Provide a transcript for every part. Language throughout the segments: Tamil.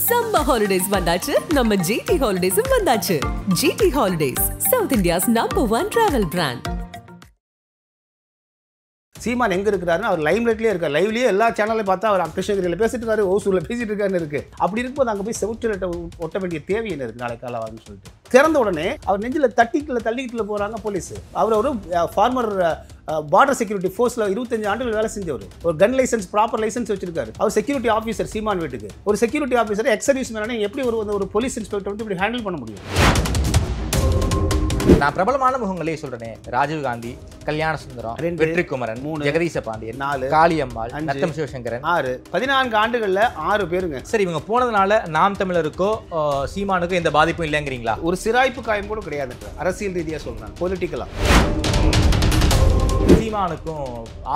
Summer holidays வந்தாச்சு நம்ம GT Holidays வந்தாச்சு. GT Holidays, South India's #1 travel brand. சீமான் எங்க இருக்காருன்னா அவர் லைவ்லைட்லயே இருக்கார். லைவ்லயே எல்லா சேனலையும் பார்த்தா அவர் கிருஷ்ணகிரியில் பேசிட்டு இருக்காரு, ஓசூர்ல பேசிட்டு இருக்காருன்னு இருக்கு. அப்படி இருக்கும்போது அங்கே போய் செவுற்றில் ஒட்ட வேண்டிய தேவை என்ன இருக்கு நாளை காலவான்னு சொல்லிட்டு திறந்த உடனே அவர் நெஞ்சில் தள்ளிக்கிட்டு போறாங்க போலீஸ். அவர் ஒரு ஃபார்மர் பார்டர் செக்யூரிட்டி ஃபோர்ஸில் 25 ஆண்டுகள் வேலை செஞ்சவர். ஒரு கன் லைசன்ஸ் ப்ராப்பர் லைசன்ஸ் வச்சிருக்காரு. அவர் செக்யூரிட்டி ஆஃபீஸர். சீமான் வீட்டுக்கு ஒரு செக்யூரிட்டி ஆஃபீஸர் எக்ஸ் சர்வீஸ் மேனே எப்படி ஒரு போலீஸ் இன்ஸ்பெக்டர் வந்து இப்படி ஹேண்டில் பண்ண முடியும்? நான் பிரபலமான முகங்களே சொல்றேனே, ராஜீவ்காந்தி, கல்யாண சுந்தரம், வெற்றிக்குமரன், ஜெகதீச பாண்டியன், 4 காளியம்மாள், நத்தம் சிவசங்கரன், 6 14 ஆண்டுகள்ல 6 பேருங்க. சரி, இவங்க போனதுனால நாம் தமிழருக்கோ சீமானுக்கோ எந்த பாதிப்பும் இல்லைங்கிறீங்களா? ஒரு சிராய்ப்பு காயம் கூட கிடையாது. அரசியல் ரீதியா சொல்றாங்க, பொலிட்டிக்கலா. சீமானுக்கும்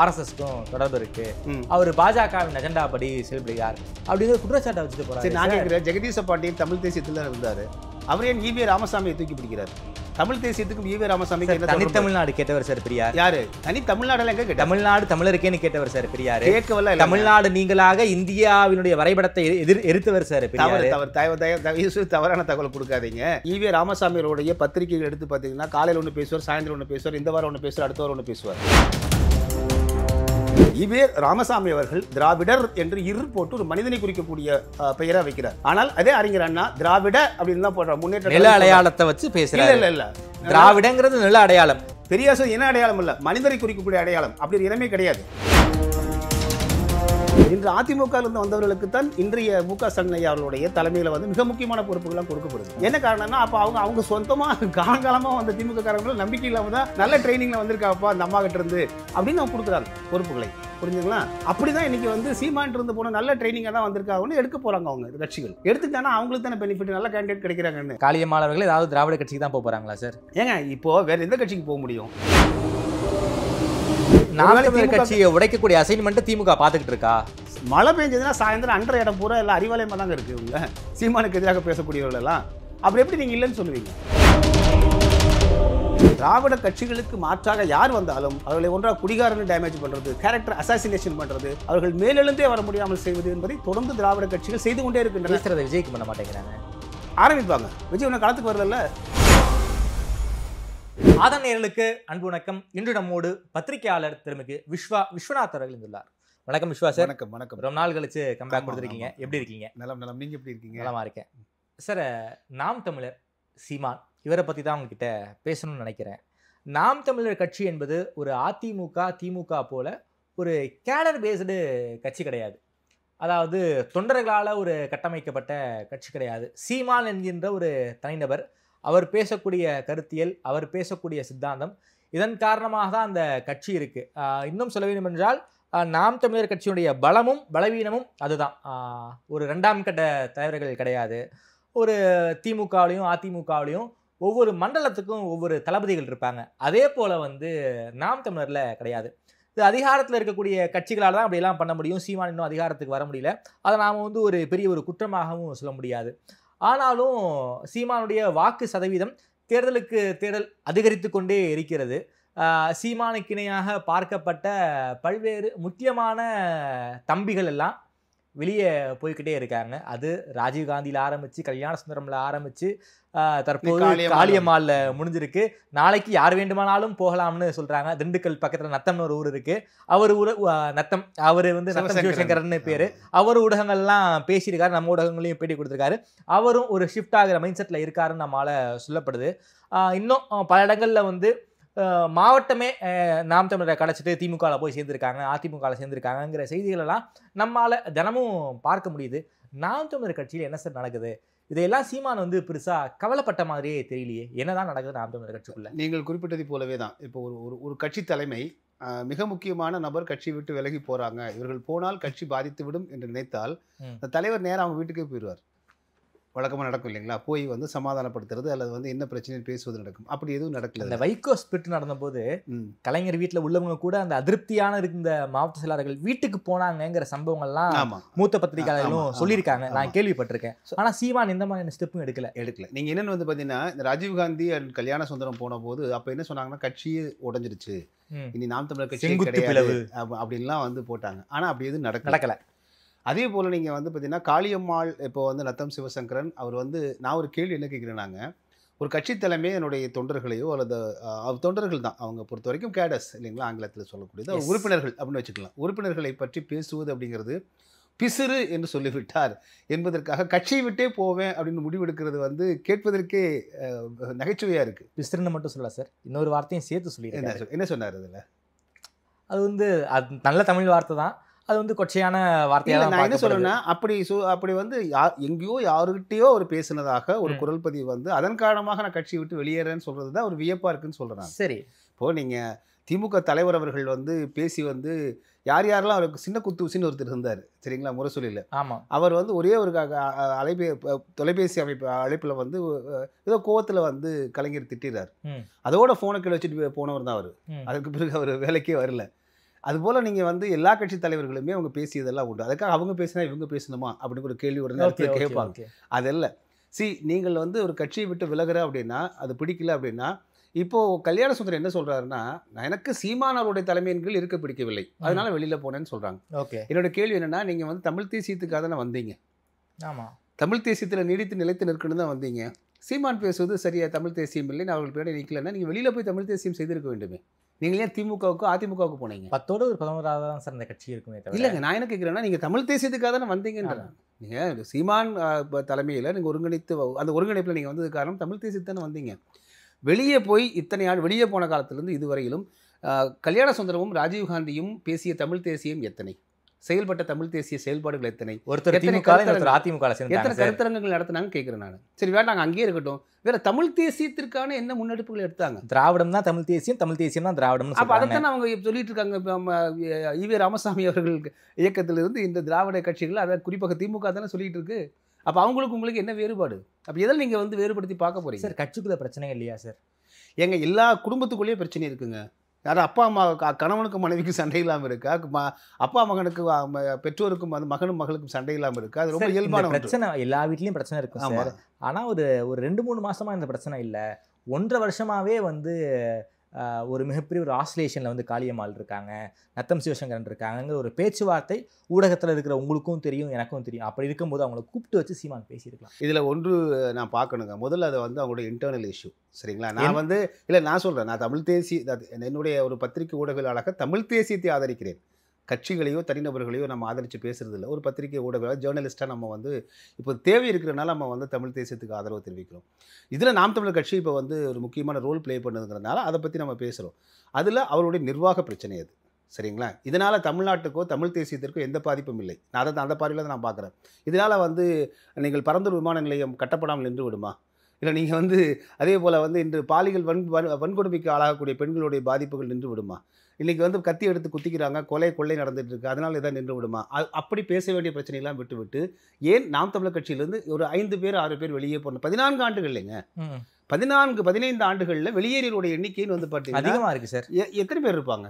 RSSக்கும் தொடர்பு இருக்கு, அவர் பாஜகவின் அஜெண்டா படி செயல்படுகிறார் அப்படிங்கிற குற்றச்சாட்டை வச்சுட்டு போறாரு. நான் கேட்கிறேன், ஜெகதீச பாண்டியன் தமிழ் தேசியத்துல இருந்தாரு, அவர் ஏன் EV ராமசாமியை தூக்கி பிடிக்கிறார்? தமிழ் தேசியத்துக்கும் EV ராமசாமிக்கு என்ன? தனி தமிழ்நாடு கேட்டவர் சார் பெரியார். யாரு தனி தமிழ்நாடுல எங்க கேட்ட? தமிழ்நாடு தமிழருக்கேன்னு கேட்டவர் சார் பெரியார். கேட்கவல்ல, தமிழ்நாடு நீங்களாக இந்தியாவினுடைய வரைபடத்தை எதிர்த்தவர் சார் பெரியார். தவறான தகவல் கொடுக்காதீங்க. EV ராமசாமியோடைய பத்திரிகைகள் எடுத்து பார்த்தீங்கன்னா காலையில் ஒன்று பேசுவார், சாயந்தரம் ஒன்று பேசுவார், இந்த வாரம் ஒன்று பேசுவார், அடுத்த வாரம் ஒன்று பேசுவார். EV ராமசாமி அவர்கள் திராவிடர் என்று போட்டு ஒரு மனிதனை குறிக்கக்கூடிய பெயரா வைக்கிறார். ஆனால் அதே அறிஞர் அண்ணா திராவிட அப்படின்னு தான் போடுறார். முன்னேற்ற நில அடையாளத்தை வச்சு பேசுறாரு. இல்ல திராவிடங்கிறது நில அடையாளம். பெரியார் என்ன அடையாளம் இல்ல, மனிதரை குறிக்கக்கூடிய அடையாளம். அப்படி இடமே கிடையாது. இன்று அதிமுக இருந்து வந்தவர்களுக்கு தான் இன்றைய MK ஸ்டாலின் ஐயா அவர்களுடைய தலைமையில வந்து மிக முக்கியமான பொறுப்புகள்லாம் கொடுக்கப்படுது. என்ன காரணம்னா, அப்ப அவங்க சொந்தமா காலகாலமா வந்த திமுக காரங்களும் நம்பிக்கை இல்லாம தான் நல்ல ட்ரைனிங்ல வந்திருக்காப்பா அந்த அம்மா கிட்ட இருந்து அப்படின்னு அவங்க கொடுக்குறாங்க பொறுப்புகளை. புரிஞ்சுங்களா? அப்படிதான் இன்னைக்கு வந்து சீமான் இருந்து போன நல்ல ட்ரைனிங்கா தான் வந்திருக்காங்கன்னு எடுக்க போறாங்க அவங்க கட்சிகள். எடுத்துட்டானா அவங்களுக்கு தானே பெனிஃபிட், நல்ல கேண்டிடேட் கிடைக்கிறாங்கன்னு. காளியம்மாள் அவர்கள் ஏதாவது திராவிட கட்சிக்கு தான் போறாங்களா சார்? ஏங்க இப்போ வேற எந்த கட்சிக்கு போக முடியும்? கட்சியை உடைக்கக்கூடிய அசைன்மெண்ட் திமுக பார்த்துக்கிட்டு இருக்கா? மழை பெஞ்சதுன்னா சாயந்தரம் அன்ற இடம் பூரா எல்லாம் அறிவாலயமா தாங்க இருக்கு. இவங்க சீமானுக்கு எதிராக பேசக்கூடியவர்கள் எல்லாம் அப்படி எப்படி நீங்க இல்லைன்னு சொல்லுவீங்க? திராவிட கட்சிகளுக்கு மாற்றாக யார் வந்தாலும் அவர்களை ஒன்றாக குடிகாரன்னு டேமேஜ் பண்றது, கேரக்டர் அசாசினேஷன் பண்றது, அவர்கள் மேலெழுந்தே வர முடியாமல் செய்வது என்பதை தொடர்ந்து திராவிட கட்சிகள் செய்து கொண்டே இருக்கின்றன. விஜய்க்கு பண்ண மாட்டேங்கிறாங்க, ஆரம்பிப்பாங்க. விஜய் ஒன்றும் களத்துக்கு வரல. ஆதன் நேயர்களுக்கு அன்பு வணக்கம். இன்று நம்மோடு பத்திரிகையாளர் திருமிகு விஸ்வநாத் அவர்கள் இருந்துள்ளார். வணக்கம் விஸ்வா சார். வணக்கம். வணக்கம். ரொம்ப நாள் கழிச்சு கம்பேக் கொடுத்துருக்கீங்க. எப்படி இருக்கீங்க? நலம். நீங்க எப்படி இருக்கீங்க? நலமா இருக்கேன் சார். நாம் தமிழர் சீமான் இவரை பற்றி தான் உங்ககிட்ட பேசணும்னு நினைக்கிறேன். நாம் தமிழர் கட்சி என்பது ஒரு அதிமுக திமுக போல ஒரு கேடர் பேஸ்டு கட்சி கிடையாது. அதாவது தொண்டர்களால் ஒரு கட்டமைக்கப்பட்ட கட்சி கிடையாது. சீமான் என்கின்ற ஒரு தனிநபர், அவர் பேசக்கூடிய கருத்தியல், அவர் பேசக்கூடிய சித்தாந்தம், இதன் காரணமாக தான் அந்த கட்சி இருக்கு. இன்னும் சொல்ல வேண்டும் என்றால் நாம் தமிழர் கட்சியுடைய பலமும் பலவீனமும் அதுதான். ஒரு 2ஆம் கட்ட தலைவர்கள் கிடையாது. ஒரு திமுகவிலையும் அதிமுகவிலையும் ஒவ்வொரு மண்டலத்துக்கும் ஒவ்வொரு தளபதிகள் இருப்பாங்க. அதே போல் வந்து நாம் தமிழரில் கிடையாது. இது அதிகாரத்தில் இருக்கக்கூடிய கட்சிகளால் தான் அப்படியெல்லாம் பண்ண முடியும். சீமான் இன்னும் அதிகாரத்துக்கு வர முடியல. அதை நாம் வந்து ஒரு பெரிய ஒரு குற்றமாகவும் சொல்ல முடியாது. ஆனாலும் சீமானுடைய வாக்கு சதவீதம் தேர்தலுக்கு தேர்தல் அதிகரித்து கொண்டே இருக்கிறது. சீமானுக்கு இணையாக பார்க்கப்பட்ட பல்வேறு முக்கியமான தம்பிகள் எல்லாம் வெளியே போய்கிட்டே இருக்காங்க. அது ராஜீவ்காந்தியில் ஆரம்பித்து, கல்யாண சுந்தரம்ல ஆரம்பித்து, தற்போது காளியம்மாள்ல முடிஞ்சிருக்கு. நாளைக்கு யார் வேண்டுமானாலும் போகலாம்னு சொல்றாங்க. திண்டுக்கல் பக்கத்துல நத்தம்னு ஒரு ஊர் இருக்கு. அவர் நத்தம், அவர் வந்து நத்தம் சிவசங்கரன்னு பேரு. அவர் ஊடகங்கள்லாம் பேசியிருக்காரு, நம்ம ஊடகங்களையும் பேட்டி கொடுத்துருக்காரு. அவரும் ஒரு ஷிஃப்ட் ஆகிற மைண்ட் செட்ல இருக்காருன்னு நம்மளால சொல்லப்படுது. இன்னும் பல இடங்கள்ல வந்து மாவட்டமே நாம் தமிழரை கலைச்சிட்டு திமுகவில் போய் சேர்ந்துருக்காங்க, அதிமுகவில் சேர்ந்துருக்காங்கிற செய்திகள் எல்லாம் நம்மளால தினமும் பார்க்க முடியுது. நாம் தமிழர் கட்சியில் என்ன சார் நடக்குது? இதையெல்லாம் சீமான் வந்து பெருசா கவலைப்பட்ட மாதிரியே தெரியலையே. என்னதான் நடக்குது நாம் தமிழர் கட்சிக்குள்ள? நீங்கள் குறிப்பிட்டதை போலவே தான். இப்போ ஒரு கட்சி தலைமை மிக முக்கியமான நபர் கட்சி விட்டு விலகி போறாங்க, இவர்கள் போனால் கட்சி பாதித்து விடும் என்று நினைத்தால் அந்த தலைவர் நேரம் அவங்க வீட்டுக்கே போயிடுவார். வழக்கமாக நடக்கும் இல்லைங்களா? போய் வந்து சமாதானப்படுத்துறது அல்லது வந்து என்ன பிரச்சனைன்னு பேசுவது நடக்கும். அப்படி எதுவும் நடக்கல. அந்த வைகோ ஸ்பிரிட் நடந்தபோது கலைஞர் வீட்டில் உள்ளவங்க கூட அந்த அதிருப்தியான இருந்த மாவட்ட செயலாளர்கள் வீட்டுக்கு போனாங்கிற சம்பவங்கள்லாம் மூத்த பத்திரிகையாளர்களும் சொல்லியிருக்காங்க, நான் கேள்விப்பட்டிருக்கேன். ஆனால் சீமான் எந்த மாதிரியான ஸ்டெப்பும் எடுக்கல. நீங்கள் என்னென்னு வந்து பார்த்தீங்கன்னா, இந்த ராஜீவ்காந்தி அண்ட் கல்யாண சுந்தரம் போன போது அப்போ என்ன சொன்னாங்கன்னா, கட்சியே உடஞ்சிருச்சு, இனி நாம் தமிழர் கட்சி கிடையாது அப்படின்லாம் வந்து போட்டாங்க. ஆனால் அப்படி எதுவும் நடக்கல. அதே போல் நீங்கள் வந்து பார்த்தீங்கன்னா காளியம்மாள் இப்போ வந்து நத்தம் சிவசங்கரன் அவர் வந்து நான் ஒரு கேள்வி என்ன கேட்குறேன்னாங்க, ஒரு கட்சி தலைமை என்னுடைய தொண்டர்களையோ அல்லது தொண்டர்கள் தான் அவங்க பொறுத்த வரைக்கும் கேடஸ் இல்லைங்களா, ஆங்கிலத்தில் சொல்லக்கூடியது உறுப்பினர்கள் அப்படின்னு வச்சுக்கலாம். உறுப்பினர்களை பற்றி பேசுவது அப்படிங்கிறது பிசிறு என்று சொல்லிவிட்டார் என்பதற்காக கட்சியை விட்டே போவேன் அப்படின்னு முடிவெடுக்கிறது வந்து கேட்பதற்கே நகைச்சுவையாக இருக்குது. பிசிறுன்னு மட்டும் சொல்லலாம் சார், இன்னொரு வார்த்தையும் சேர்த்து சொல்லி என்ன சொன்னார் அதில்? அது வந்து அது நல்ல தமிழ் வார்த்தை தான், அது வந்து கொச்சையான வார்த்தையாக நான் என்ன சொல்றேன்னா, அப்படி வந்து எங்கேயோ யாருக்கிட்டேயோ அவர் பேசினதாக ஒரு குரல் பதிவு வந்து அதன் காரணமாக நான் கட்சியை விட்டு வெளியேறேன்னு சொல்றது தான் ஒரு வியப்பா இருக்குன்னு சொல்றேன். சரி, இப்போ நீங்க திமுக தலைவர் அவர்கள் வந்து பேசி வந்து யாரெல்லாம் அவருக்கு சின்ன குத்தூசின்னு ஒருத்தர் இருந்தார் சரிங்களா, முரசொலியில். ஆமாம், அவர் வந்து ஒரே ஒரு தொலைபேசி அழைப்பில் வந்து ஏதோ கோவத்தில் வந்து கலைஞர் திட்டிறார். அதோட ஃபோனை கீழே வச்சுட்டு போனவர் தான் அவர். அதுக்கு பிறகு அவர் வேலைக்கே வரல. அதுபோல் நீங்கள் வந்து எல்லா கட்சி தலைவர்களுமே அவங்க பேசியதெல்லாம் உண்டு. அதுக்காக அவங்க பேசினா இவங்க பேசணுமா அப்படின்னு ஒரு கேள்வி உடனே கேட்பாங்க. அதெல்லாம் நீங்கள் வந்து ஒரு கட்சியை விட்டு விலகுற அப்படின்னா அது பிடிக்கல அப்படின்னா, இப்போது கல்யாண சுந்தரம் என்ன சொல்கிறாருன்னா, எனக்கு சீமானவருடைய தலைமையின் கீழ் இருக்க பிடிக்கவில்லை, அதனால வெளியில் போனேன்னு சொல்கிறாங்க. ஓகே, என்னோட கேள்வி என்னென்னா, நீங்கள் வந்து தமிழ் தேசியத்துக்காக தானே வந்தீங்க. ஆமாம், தமிழ் தேசியத்தில் நீடித்து நிலைத்து நிற்கணும் தான் வந்தீங்க. சீமான் பேசுவது சரியா தமிழ் தேசியம் இல்லைன்னு அவர்கள் பேரை நிற்கலன்னா நீங்கள் வெளியில் போய் தமிழ் தேசியம் செய்திருக்க வேண்டுமே. நீங்கள் ஏன் திமுகவுக்கு அதிமுகவுக்கு போனீங்க? 10ஓட ஒரு 11ஆவது தான் சார் இந்த கட்சி இருக்குமே. இல்லைங்க, நான் என்ன கேட்குறேன்னா, நீங்கள் தமிழ் தேசியத்துக்காக தானே வந்தீங்கன்றாங்க. நீங்கள் சீமான் தலைமையில் நீங்கள் ஒருங்கிணைத்து அந்த ஒருங்கிணைப்பில் நீங்கள் வந்தது காரணம் தமிழ் தேசியத்தானே வந்தீங்க. வெளியே போய் இத்தனை ஆண்டு வெளியே போன காலத்திலிருந்து இதுவரையிலும் கல்யாண சுந்தரமும் ராஜீவ்காந்தியும் பேசிய தமிழ் தேசியம் எத்தனை, செயல்பட்ட தமிழ் தேசிய செயல்பாடுகள் எத்தனை, எத்தனை கருத்தரங்கங்கள் நடத்தினாங்க கேட்குறேன் நான். சரி வேண்டாங்க, அங்கேயே இருக்கட்டும். வேற தமிழ் தேசியத்திற்கான என்ன முன்னெடுப்புகள் எடுத்தாங்க? திராவிடம் தான் தமிழ் தேசியம், தமிழ் தேசியம் தான் திராவிடம். அப்போ அதைத்தான் அவங்க சொல்லிட்டு இருக்காங்க. ஈவே ராமசாமி அவர்கள் இயக்கத்திலிருந்து இந்த திராவிட கட்சிகள், அதை குறிப்பாக திமுக தானே சொல்லிட்டு இருக்கு. அப்போ அவங்களுக்கு உங்களுக்கு என்ன வேறுபாடு? அப்போ எதில் நீங்கள் வந்து வேறுபடுத்தி பார்க்க போறீங்க? சார் கட்சிக்குள்ள பிரச்சனை இல்லையா சார்? எங்க எல்லா குடும்பத்துக்குள்ளேயே பிரச்சனை இருக்குங்க. யாரும் அப்பா அம்மா கணவனுக்கும் மனைவிக்கு சண்டை இல்லாமல் இருக்கா? அப்பா மகனுக்கு பெற்றோருக்கும் அந்த மகனும் மகளுக்கும் சண்டை இல்லாமல் இருக்கா? அது ரொம்ப இயல்பான பிரச்சனை. எல்லா வீட்லேயும் பிரச்சனை இருக்கும் சார். ஆனால் ஒரு 2-3 மாசமா இந்த பிரச்சனை இல்லை. 1.5 வருஷமாவே வந்து ஒரு மிகப்பெரிய ஒரு ஆசிலேஷனில் வந்து காளியம்மாள் இருக்காங்க, நத்தம் சிவசங்கரன் இருக்காங்கிற ஒரு பேச்சுவார்த்தை ஊடகத்தில் இருக்கிற உங்களுக்கும் தெரியும், எனக்கும் தெரியும். அப்படி இருக்கும்போது அவங்கள கூப்பிட்டு வச்சு சீமான் பேசியிருக்கலாம். இதில் ஒன்று நான் பார்க்கணுங்க. முதல்ல அதை வந்து அவங்களோட இன்டர்னல் இஷ்யூ சரிங்களா. நான் வந்து இல்லை நான் சொல்கிறேன், நான் தமிழ் தேசிய என்னுடைய ஒரு பத்திரிகை ஊடகங்களாக தமிழ் தேசியத்தை ஆதரிக்கிறேன். கட்சிகளையோ தனிநபர்களையோ நம்ம ஆதரித்து பேசுறது இல்லை. ஒரு பத்திரிகை ஊடக ஜேர்னலிஸ்ட்டாக நம்ம வந்து இப்போ தேவை இருக்கிறனால நம்ம வந்து தமிழ் தேசியத்துக்கு ஆதரவு தெரிவிக்கிறோம். இதில் நாம் தமிழர் கட்சி இப்போ வந்து ஒரு முக்கியமான ரோல் ப்ளே பண்ணுதுங்கிறதுனால அதை பற்றி நம்ம பேசுகிறோம். அதில் அவருடைய நிர்வாக பிரச்சனை அது சரிங்களா. இதனால் தமிழ்நாட்டுக்கோ தமிழ் தேசியத்திற்கோ எந்த பாதிப்பும் இல்லை. நான் அதை அந்த பார்வையில் தான் நான் பார்க்குறேன். இதனால் வந்து நீங்கள் பரந்தூர் விமான நிலையம் கட்டப்படாமல் நின்று விடுமா? இல்லை நீங்கள் வந்து அதே போல் வந்து இன்று பாலியல் வன்கொடுமைக்கு ஆளாகக்கூடிய பெண்களுடைய பாதிப்புகள் நின்று விடுமா? இன்றைக்கி வந்து கத்தி எடுத்து குத்திக்கிறாங்க, கொள்ளை நடந்துட்டு இருக்கு, அதனால் இதான் நின்று விடுமா? அப்படி பேச வேண்டிய பிரச்சனையெல்லாம் விட்டு ஏன் நாம் தமிழர் கட்சியிலேருந்து ஒரு 5 பேர் 6 பேர் வெளியே போன 14 ஆண்டுகள் இல்லைங்க, 15 ஆண்டுகளில் வெளியேறியவருடைய எண்ணிக்கைன்னு வந்து பார்த்தீங்கன்னா அதிகமாக இருக்குது சார். எத்தனை பேர் இருப்பாங்க?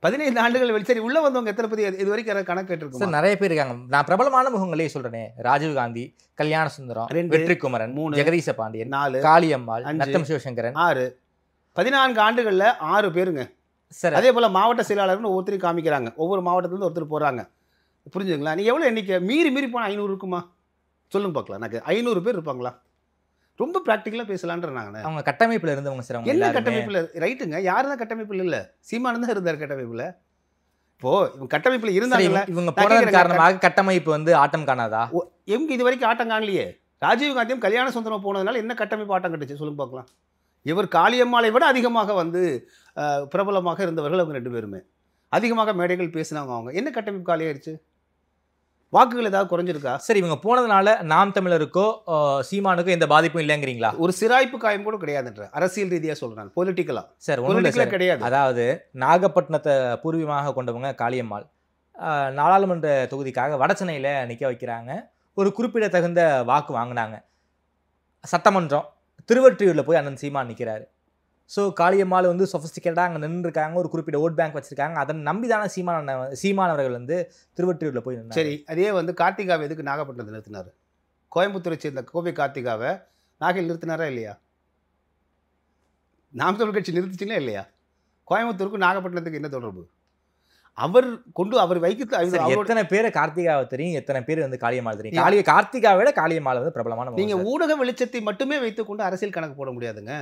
15 ஆண்டுகள் சரி உள்ளே வந்தவங்க எத்தனை பேர் இது வரைக்கும் கணக்கு கேட்டிருக்கோம் சார்? நிறைய பேர் இருக்காங்க. நான் பிரபலமான முகங்களே சொல்கிறேனே, ராஜீவ்காந்தி, கல்யாண சுந்தரம், வெற்றிக்குமரன், 3, ஜெகதீச பாண்டியன், 4, காளியம்மாள், நத்தம் சிவசங்கரன், 6. 14 ஆண்டுகளில் 6 பேருங்க சார். அதே போல் மாவட்ட செயலாளர்னு ஒவ்வொருத்தரையும் காமிக்கிறாங்க, ஒவ்வொரு மாவட்டத்துலேருந்து ஒருத்தர் போகிறாங்க. புரிஞ்சுங்களா? நீ எவ்வளோ எண்ணிக்கை மீறி போனால் 500 இருக்குமா சொல்லுங்க பார்க்கலாம். எனக்கு 500 பேர் இருப்பாங்களா? ரொம்ப ப்ராக்டிக்கலாக பேசலான்ற நாங்கள். அவங்க கட்டமைப்பில் இருந்தவங்க சார். என்ன கட்டமைப்பில்? ரைட்டுங்க, யார் தான் கட்டமைப்பில் இல்லை? சீமானு தான் இருந்தார் கட்டமைப்பில். இப்போது இவங்க கட்டமைப்பில் இருந்தாங்க. இவங்க போனதன் காரணமாக கட்டமைப்பு வந்து ஆட்டம் காணாதா? எங்க இது வரைக்கும் ஆட்டம் காணலையே. ராஜீவ்காந்தியும் கல்யாண சுந்தரம் போனதுனால என்ன கட்டமைப்பு ஆட்டம் கட்டுச்சு சொல்லுங்க பார்க்கலாம். இவர் காளியம்மாளை விட அதிகமாக வந்து பிரபலமாக இருந்தவர்கள் அவங்க 2 பேருமே. அதிகமாக மேடைகள் பேசினவங்க. அவங்க என்ன கட்டமைப்பு காலியாயிருச்சு? வாக்குகள் ஏதாவது குறைஞ்சிருக்கா? சரி, இவங்க போனதுனால நாம் தமிழருக்கோ சீமானுக்கோ எந்த பாதிப்பும் இல்லைங்கிறீங்களா? ஒரு சிராய்ப்பு காயம் கூட கிடையாதுன்ற அரசியல் ரீதியாக சொல்கிறேன், பொலிட்டிக்கலாக. சார் ஒன்றும் கிடையாது. அதாவது நாகப்பட்டினத்தை பூர்வீகமாக கொண்டவங்க காளியம்மாள் நாடாளுமன்ற தொகுதிக்காக வடசென்னையில் நிற்க வைக்கிறாங்க. ஒரு குறிப்பிடத்தகுந்த வாக்கு வாங்கினாங்க. சட்டமன்றம் திருவொற்றியூரில் போய் அண்ணன் சீமான் நிற்கிறாரு. ஸோ காளியம்மாள் வந்து சொஃபிஸ்டிகேட்டாக அங்கே நின்றுருக்காங்க, ஒரு குறிப்பிட்ட ஓட் பேங்க் வச்சுருக்காங்க. அதன் நம்பி தானே சீமானவர்கள் வந்து திருவொற்றியூரில் போய் நின்று. சரி, அதே வந்து கார்த்திகாவை எதுக்கு நாகப்பட்டினத்தை நிறுத்தினார்? கோயம்புத்தூரை சேர்ந்த கோவை கார்த்திகாவை நாகையில் நிறுத்தினாரா இல்லையா? நாம் தமிழர் கட்சி நிறுத்திச்சிங்களா இல்லையா? கோயம்புத்தூருக்கு நாகப்பட்டினத்துக்கு என்ன தொடர்பு? அவர் கொண்டு அவர் வைக்க எத்தனை பேர் கார்த்திகாவை தெரியும், எத்தனை பேர் வந்து காளியம்மாள் தெரியும். கார்த்திகாவை விட காளியம்மாள் வந்து பிரபலமான. நீங்க ஊடக வெளிச்சத்தை மட்டுமே வைத்துக்கொண்டு அரசியல் கணக்கு போட முடியாதுங்க.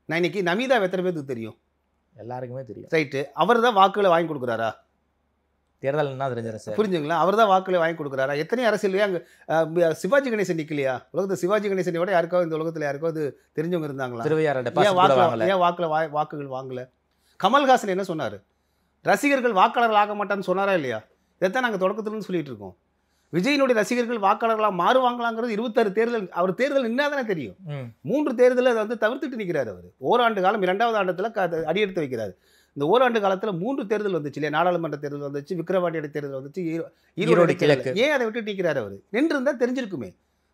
நான் இன்னைக்கு நமிதா எத்தனை பேருக்கு தெரியும்? எல்லாருக்குமே தெரியும். ரைட்டு. அவர் தான் வாக்குகளை வாங்கி கொடுக்குறாரா? தேர்தல்னா தெரிஞ்சிடும் சார். புரிஞ்சுங்களா? அவர் தான் வாக்குகளை வாங்கி கொடுக்குறாரா? எத்தனை அரசியல் அங்கே சிவாஜி கணேசன் நிற்கலையா? உலகத்தில் சிவாஜி கணேசனை விட யாருக்காவது இந்த உலகத்தில் யாருக்காவது தெரிஞ்சவங்க இருந்தாங்களா? ஏன் வாக்குகள் வாங்கல? கமல்ஹாசன் என்ன சொன்னார்? ரசிகர்கள் வாக்காளர்கள் ஆக மாட்டான்னு சொன்னாரா இல்லையா? இதைத்தான் நாங்கள் தொடக்கத்துலேருந்து சொல்லிட்டு இருக்கோம். விஜயினுடைய ரசிகர்கள் வாக்காளர்களாக மாறுவாங்களாங்கிறது 26 தேர்தல். அவர் தேர்தல் நின்னாதானே தெரியும். 3 தேர்தலை அதை வந்து தவிர்த்துட்டு நிற்கிறார். அவர் ஓராண்டு காலம் 2வது ஆண்டத்தில் அடியெடுத்து வைக்கிறார். இந்த ஓராண்டு காலத்தில் 3 தேர்தல் வந்துச்சு இல்லையா? நாடாளுமன்ற தேர்தல் வந்துச்சு, விக்கிரவாண்டியோட தேர்தல் வந்துச்சு, ஈரோடு கிழக்கு. ஏன் அதை விட்டு நிற்கிறார்? அவர் நின்றுருந்தால் தெரிஞ்சிருக்குமே,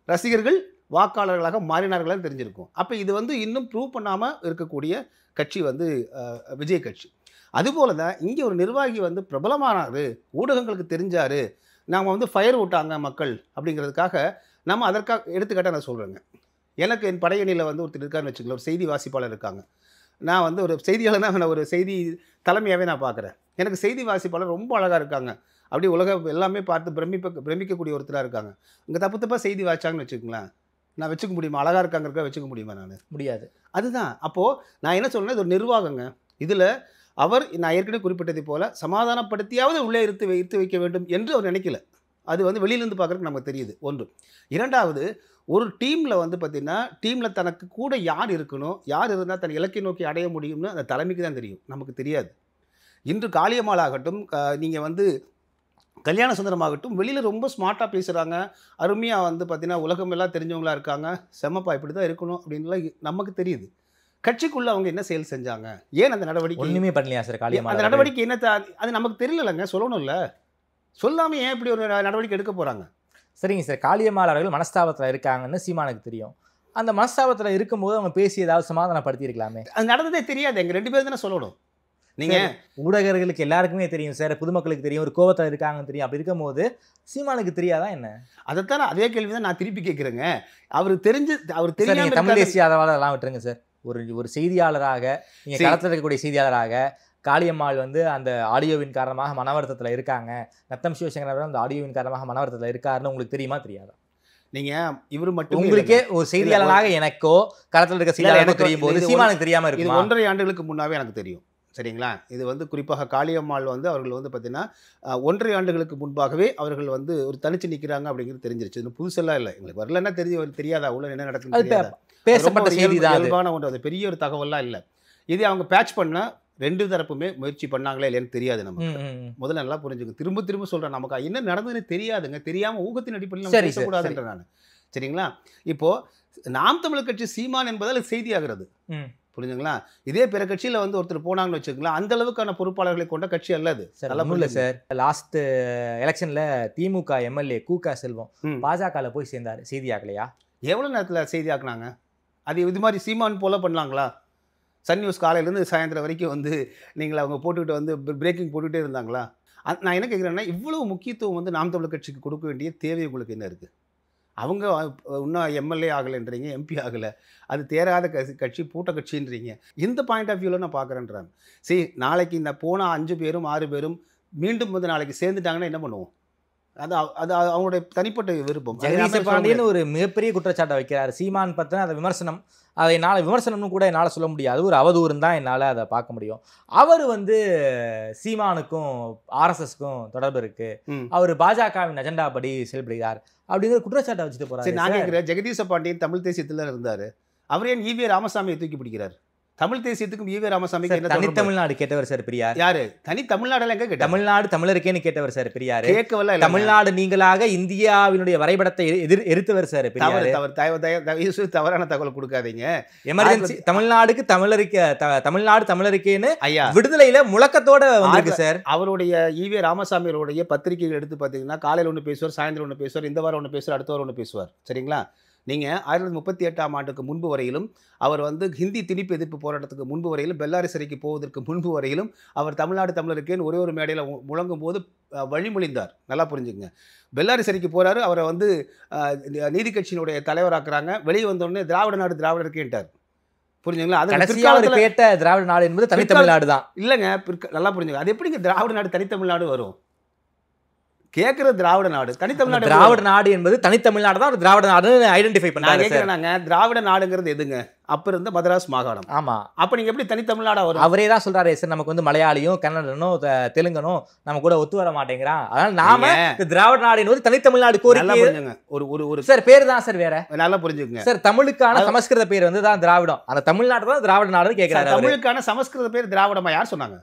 ரசிகர்கள் வாக்காளர்களாக மாறினார்களான்னு தெரிஞ்சிருக்கும். அப்போ இது வந்து இன்னும் ப்ரூவ் பண்ணாமல் இருக்கக்கூடிய கட்சி வந்து விஜய் கட்சி. அதுபோல தான் இங்கே ஒரு நிர்வாகி வந்து பிரபலமானார், ஊடகங்களுக்கு தெரிஞ்சார், நாம் வந்து ஃபயர் விட்டாங்க மக்கள் அப்படிங்கிறதுக்காக நம்ம அதற்காக எடுத்துக்காட்டாக நான் சொல்கிறேங்க. எனக்கு என் படையணியில் வந்து ஒருத்தர் இருக்காருன்னு வச்சுக்கல, ஒரு செய்தி வாசிப்பாளர் இருக்காங்க. நான் வந்து ஒரு செய்தியாளர் தான், நான் ஒரு செய்தி தலைமையாகவே நான் பார்க்குறேன். எனக்கு செய்தி வாசிப்பாளர் ரொம்ப அழகாக இருக்காங்க, அப்படியே உலகம் எல்லாமே பார்த்து பிரமிக்கக்கூடிய ஒருத்தராக இருக்காங்க. இங்கே தப்பாக செய்தி வாய்ச்சாங்கன்னு வச்சுக்கோங்களேன், நான் வச்சுக்க முடியுமா? அழகாக இருக்காங்கிறக்க வச்சுக்க முடியுமா? நான் முடியாது. அதுதான். அப்போது நான் என்ன சொல்கிறேன், இது ஒரு நிர்வாகங்க. இதில் அவர் நான் ஏற்கனவே குறிப்பிட்டதை போல சமாதானப்படுத்தியாவது உள்ளே இருத்து வைக்க வேண்டும் என்று அவர் நினைக்கல. அது வந்து வெளியிலேருந்து பார்க்குறதுக்கு நமக்கு தெரியுது. ஒன்று. இரண்டாவது, ஒரு டீமில் வந்து பார்த்திங்கன்னா, டீமில் தனக்கு கூட யார் இருக்கணும், யார் இருந்தால் தன் இலக்கை நோக்கி அடைய முடியும்னு அந்த தலைமைக்கு தான் தெரியும், நமக்கு தெரியாது. இன்று காளியம்மாள் ஆகட்டும், நீங்கள் வந்து கல்யாண சுந்தரமாகட்டும், வெளியில் ரொம்ப ஸ்மார்ட்டாக பேசுகிறாங்க, அருமையாக வந்து பார்த்திங்கன்னா உலகம் எல்லாம் தெரிஞ்சவங்களாக இருக்காங்க, செம்மப்பா இப்படி தான் இருக்கணும் அப்படின்லாம் நமக்கு தெரியுது. கட்சிக்குள்ளே அவங்க என்ன செயல் செஞ்சாங்க, ஏன் அந்த நடவடிக்கை ஒன்றுமே பண்ணலையா சார்? காளியம்மாள் அந்த நடவடிக்கை என்ன அது நமக்கு தெரியலங்க, சொல்லணும்ல. சொல்லாமல் ஏன் இப்படி ஒரு நடவடிக்கை எடுக்க போகிறாங்க? சரிங்க சார், காளியம்மாள் அவர்கள் மனஸ்தாபத்தில் இருக்காங்கன்னு சீமானுக்கு தெரியும். அந்த மனஸ்தாபத்தில் இருக்கும்போது அவங்க பேசி ஏதாவது சமாதானப்படுத்தி இருக்கலாமே. அது நடந்ததே தெரியாது, எங்கள் 2 பேர் தானே சொல்லணும். நீங்கள் ஊடகர்களுக்கு எல்லாருக்குமே தெரியும் சார், பொதுமக்களுக்கு தெரியும், ஒரு கோபத்தில் இருக்காங்கன்னு தெரியும். அப்படி இருக்கும்போது சீமானுக்கு தெரியாதா என்ன? அதைத்தான் அதே கேள்வி தான் நான் திருப்பி கேட்குறேங்க. அவர் தெரியாம தமிழ் தேசிய ஆதரவாளர் எல்லாம் விட்டுருங்க சார். ஒரு செய்தியாளராக, நீங்கள் களத்தில் இருக்கக்கூடிய செய்தியாளராக, காளியம்மாள் வந்து அந்த ஆடியோவின் காரணமாக மனவருத்தத்தில் இருக்காங்க, நத்தம் சிவசங்கர் அந்த ஆடியோவின் காரணமாக மனவருத்தத்தில் இருக்காருன்னு உங்களுக்கு தெரியுமா தெரியாதா? நீங்கள் இவர் மட்டும் உங்களுக்கே ஒரு செய்தியாளராக எனக்கோ களத்தில் இருக்க செய்தியாளருக்கோ தெரியும் போது சீமானுக்கு தெரியாமல் இருக்கு. இது 1.5 ஆண்டுகளுக்கு முன்னாவே எனக்கு தெரியும், சரிங்களா? இது வந்து குறிப்பாக காளியம்மாள் வந்து அவர்கள் வந்து பார்த்தீங்கன்னா 1.5 ஆண்டுகளுக்கு முன்பாகவே அவர்கள் வந்து ஒரு தனிச்சு நிற்கிறாங்க அப்படிங்கிறது தெரிஞ்சிருச்சு. இது புதுசெல்லாம் இல்லை, எங்களுக்கு வரலன்னா தெரியாதா உள்ள என்ன நடக்குது, பேசப்பட்ட செய்தி தான். இயல்பான ஒன்று, அது பெரிய ஒரு தகவல்லாம் இல்லை. இது அவங்க பேட்ச் பண்ண 2 தரப்புமே முயற்சி பண்ணாங்களே இல்லைன்னு தெரியாது. நமக்கு முதல்ல நல்லா புரிஞ்சுங்க. திரும்ப சொல்கிறேன், நமக்கு என்ன நடந்ததுன்னு தெரியாதுங்க. தெரியாமல் ஊகத்தின் அடிப்படையில் பேசக்கூடாதுன்ற நான், சரிங்களா? இப்போது நாம் தமிழர் கட்சி சீமான் என்பதால் செய்தியாகிறது, புரிஞ்சுங்களா? இதே பிற கட்சியில் வந்து ஒருத்தர் போனாங்கன்னு வச்சுக்கலாம், அந்த அளவுக்கான பொறுப்பாளர்களை கொண்ட கட்சி அல்லது. இல்லை சார், லாஸ்ட் எலெக்ஷனில் திமுக எம்எல்ஏ கூகா செல்வம் பாஜகவில் போய் சேர்ந்தார், செய்தியாகலையா? எவ்வளோ நேரத்தில் செய்தியாக்குனாங்க? அது இது மாதிரி சீமான் போல பண்ணலாங்களா? சன் நியூஸ் காலையிலேருந்து சாயந்தரம் வரைக்கும் வந்து நீங்கள் அவங்க போட்டுக்கிட்டு வந்து பிரேக்கிங் போட்டுக்கிட்டே இருந்தாங்களா? நான் என்ன கேட்குறேன்னா, இவ்வளவு முக்கியத்துவம் வந்து நாம் தமிழர் கட்சிக்கு கொடுக்க வேண்டிய தேவை உங்களுக்கு என்ன இருக்குது? அவங்க இன்னும் எம்எல்ஏ ஆகலைன்றீங்க, எம்பி ஆகலை, அது தேராத கட்சி, பூட்ட கட்சின்றீங்க. இந்த பாயிண்ட் ஆஃப் வியூவில் நான் பார்க்குறேன்றாங்க. சரி, நாளைக்கு இந்த போன 5 பேரும் 6 பேரும் மீண்டும் வந்து நாளைக்கு சேர்ந்துட்டாங்கன்னா என்ன பண்ணுவோம்? அது அவங்களுடைய தனிப்பட்ட விருப்பம். ஜெகதீச பாண்டியன் ஒரு மிகப்பெரிய குற்றச்சாட்டை வைக்கிறார் சீமான் பற்றின. அதை விமர்சனம், அதை என்னால் விமர்சனம்னு கூட என்னால் சொல்ல முடியாது, ஒரு அவதூறுன்னு தான் என்னால் அதை பார்க்க முடியும். அவர் வந்து சீமானுக்கும் ஆர்எஸ்எஸ்க்கும் தொடர்பு இருக்குது, அவர் பாஜகவின் அஜெண்டா படி செயல்படுகிறார் அப்படிங்கிற குற்றச்சாட்டை வச்சுட்டு போகிறார். நான் கேட்குறேன், ஜெகதீச பாண்டியன் தமிழ் தேசியத்தில் இருந்தார், அவர் ஏன் ஈவே ராமசாமியை தூக்கி பிடிக்கிறார்? தமிழ் தேசியத்துக்கும் ஈவே ராமசாமிக்கு என்ன? தனி தமிழ்நாடு கேட்டவர் சார் பெரியார். யாரு தனி தமிழ்நாடுல எங்க கேட்டார்? தமிழ்நாடு தமிழருக்கேன்னு கேட்டவர் சார் பெரியார். கேட்கவல்ல, தமிழ்நாடு நீங்களாக இந்தியாவினுடைய வரைபடத்தை எரித்தவர் சார் பெரியார். தவறான தகவல் கொடுக்காதீங்க. எமர்ஜென்சி தமிழ்நாடுக்கு தமிழ்நாடு தமிழருக்கேன்னு விடுதலையில முழக்கத்தோட வந்திருக்கு சார். அவருடைய ஈவே ராமசாமியோடைய பத்திரிகைகள் எடுத்து பார்த்தீங்கன்னா, காலையில் ஒன்று பேசுவார், சாயந்தரம் ஒன்று பேசுவார், இந்த வாரம் ஒன்று பேசுவார், அடுத்த வாரம் ஒன்று பேசுவார், சரிங்களா? நீங்கள் 1938ஆம் ஆண்டுக்கு முன்பு வரையிலும், அவர் வந்து ஹிந்தி திணிப்பு எதிர்ப்பு போராட்டத்துக்கு முன்பு வரையிலும், பெல்லாரி சிறைக்கு போவதற்கு முன்பு வரையிலும் அவர் தமிழ்நாடு தமிழருக்கேன்னு ஒரே ஒரு மேடையில் முழங்கும் போது வழிமொழிந்தார். நல்லா புரிஞ்சுக்கங்க. பெல்லாரி சிறைக்கு போகிறாரு, அவரை வந்து நீதி கட்சியினுடைய தலைவராக்குறாங்க. வெளியே வந்தோடனே திராவிட நாடு திராவிடருக்கேன்ட்டார். புரிஞ்சுங்களா? அது கடைசியா அவர் கேட்ட திராவிட நாடு என்பது தனித்தமிழ்நாடு தான். இல்லைங்க, நல்லா புரிஞ்சுங்க. அது எப்படிங்க திராவிட நாடு தனித்தமிழ்நாடு வரும்? கேட்குற திராவிட நாடு தனித்தமிழ்நாடு. திராவிட நாடு என்பது தனித்தமிழ்நாடு தான் ஒரு திராவிட நாடுன்னு ஐடென்டிஃபை பண்ணாங்க. கேட்குறேனாங்க, திராவிட நாடுங்கிறது எதுங்க? அப்ப இருந்த மதராஸ் மாகாணம். ஆமா, அப்ப நீங்க எப்படி தனித்தமிழ்நாடா வரும்? அவரே தான் சொல்றாரு, சார் நமக்கு வந்து மலையாளியும் கன்னடனும் தெலுங்கனும் நம்ம கூட ஒத்து வர மாட்டேங்கிறான், அதனால நாம திராவிட நாடு என்பது தனித்தமிழ்நாடு கோரிக்கை. ஒரு சார் பேரு தான் சார் வேற. நல்லா புரிஞ்சுக்கங்க சார், தமிழுக்கான சமஸ்கிருத பேர் வந்து தான் திராவிடம், அந்த தமிழ்நாடு தான் திராவிட நாடுன்னு கேட்கிறாரு. தமிழுக்கான சமஸ்கிருத பேர் திராவிடமா யார் சொன்னாங்க?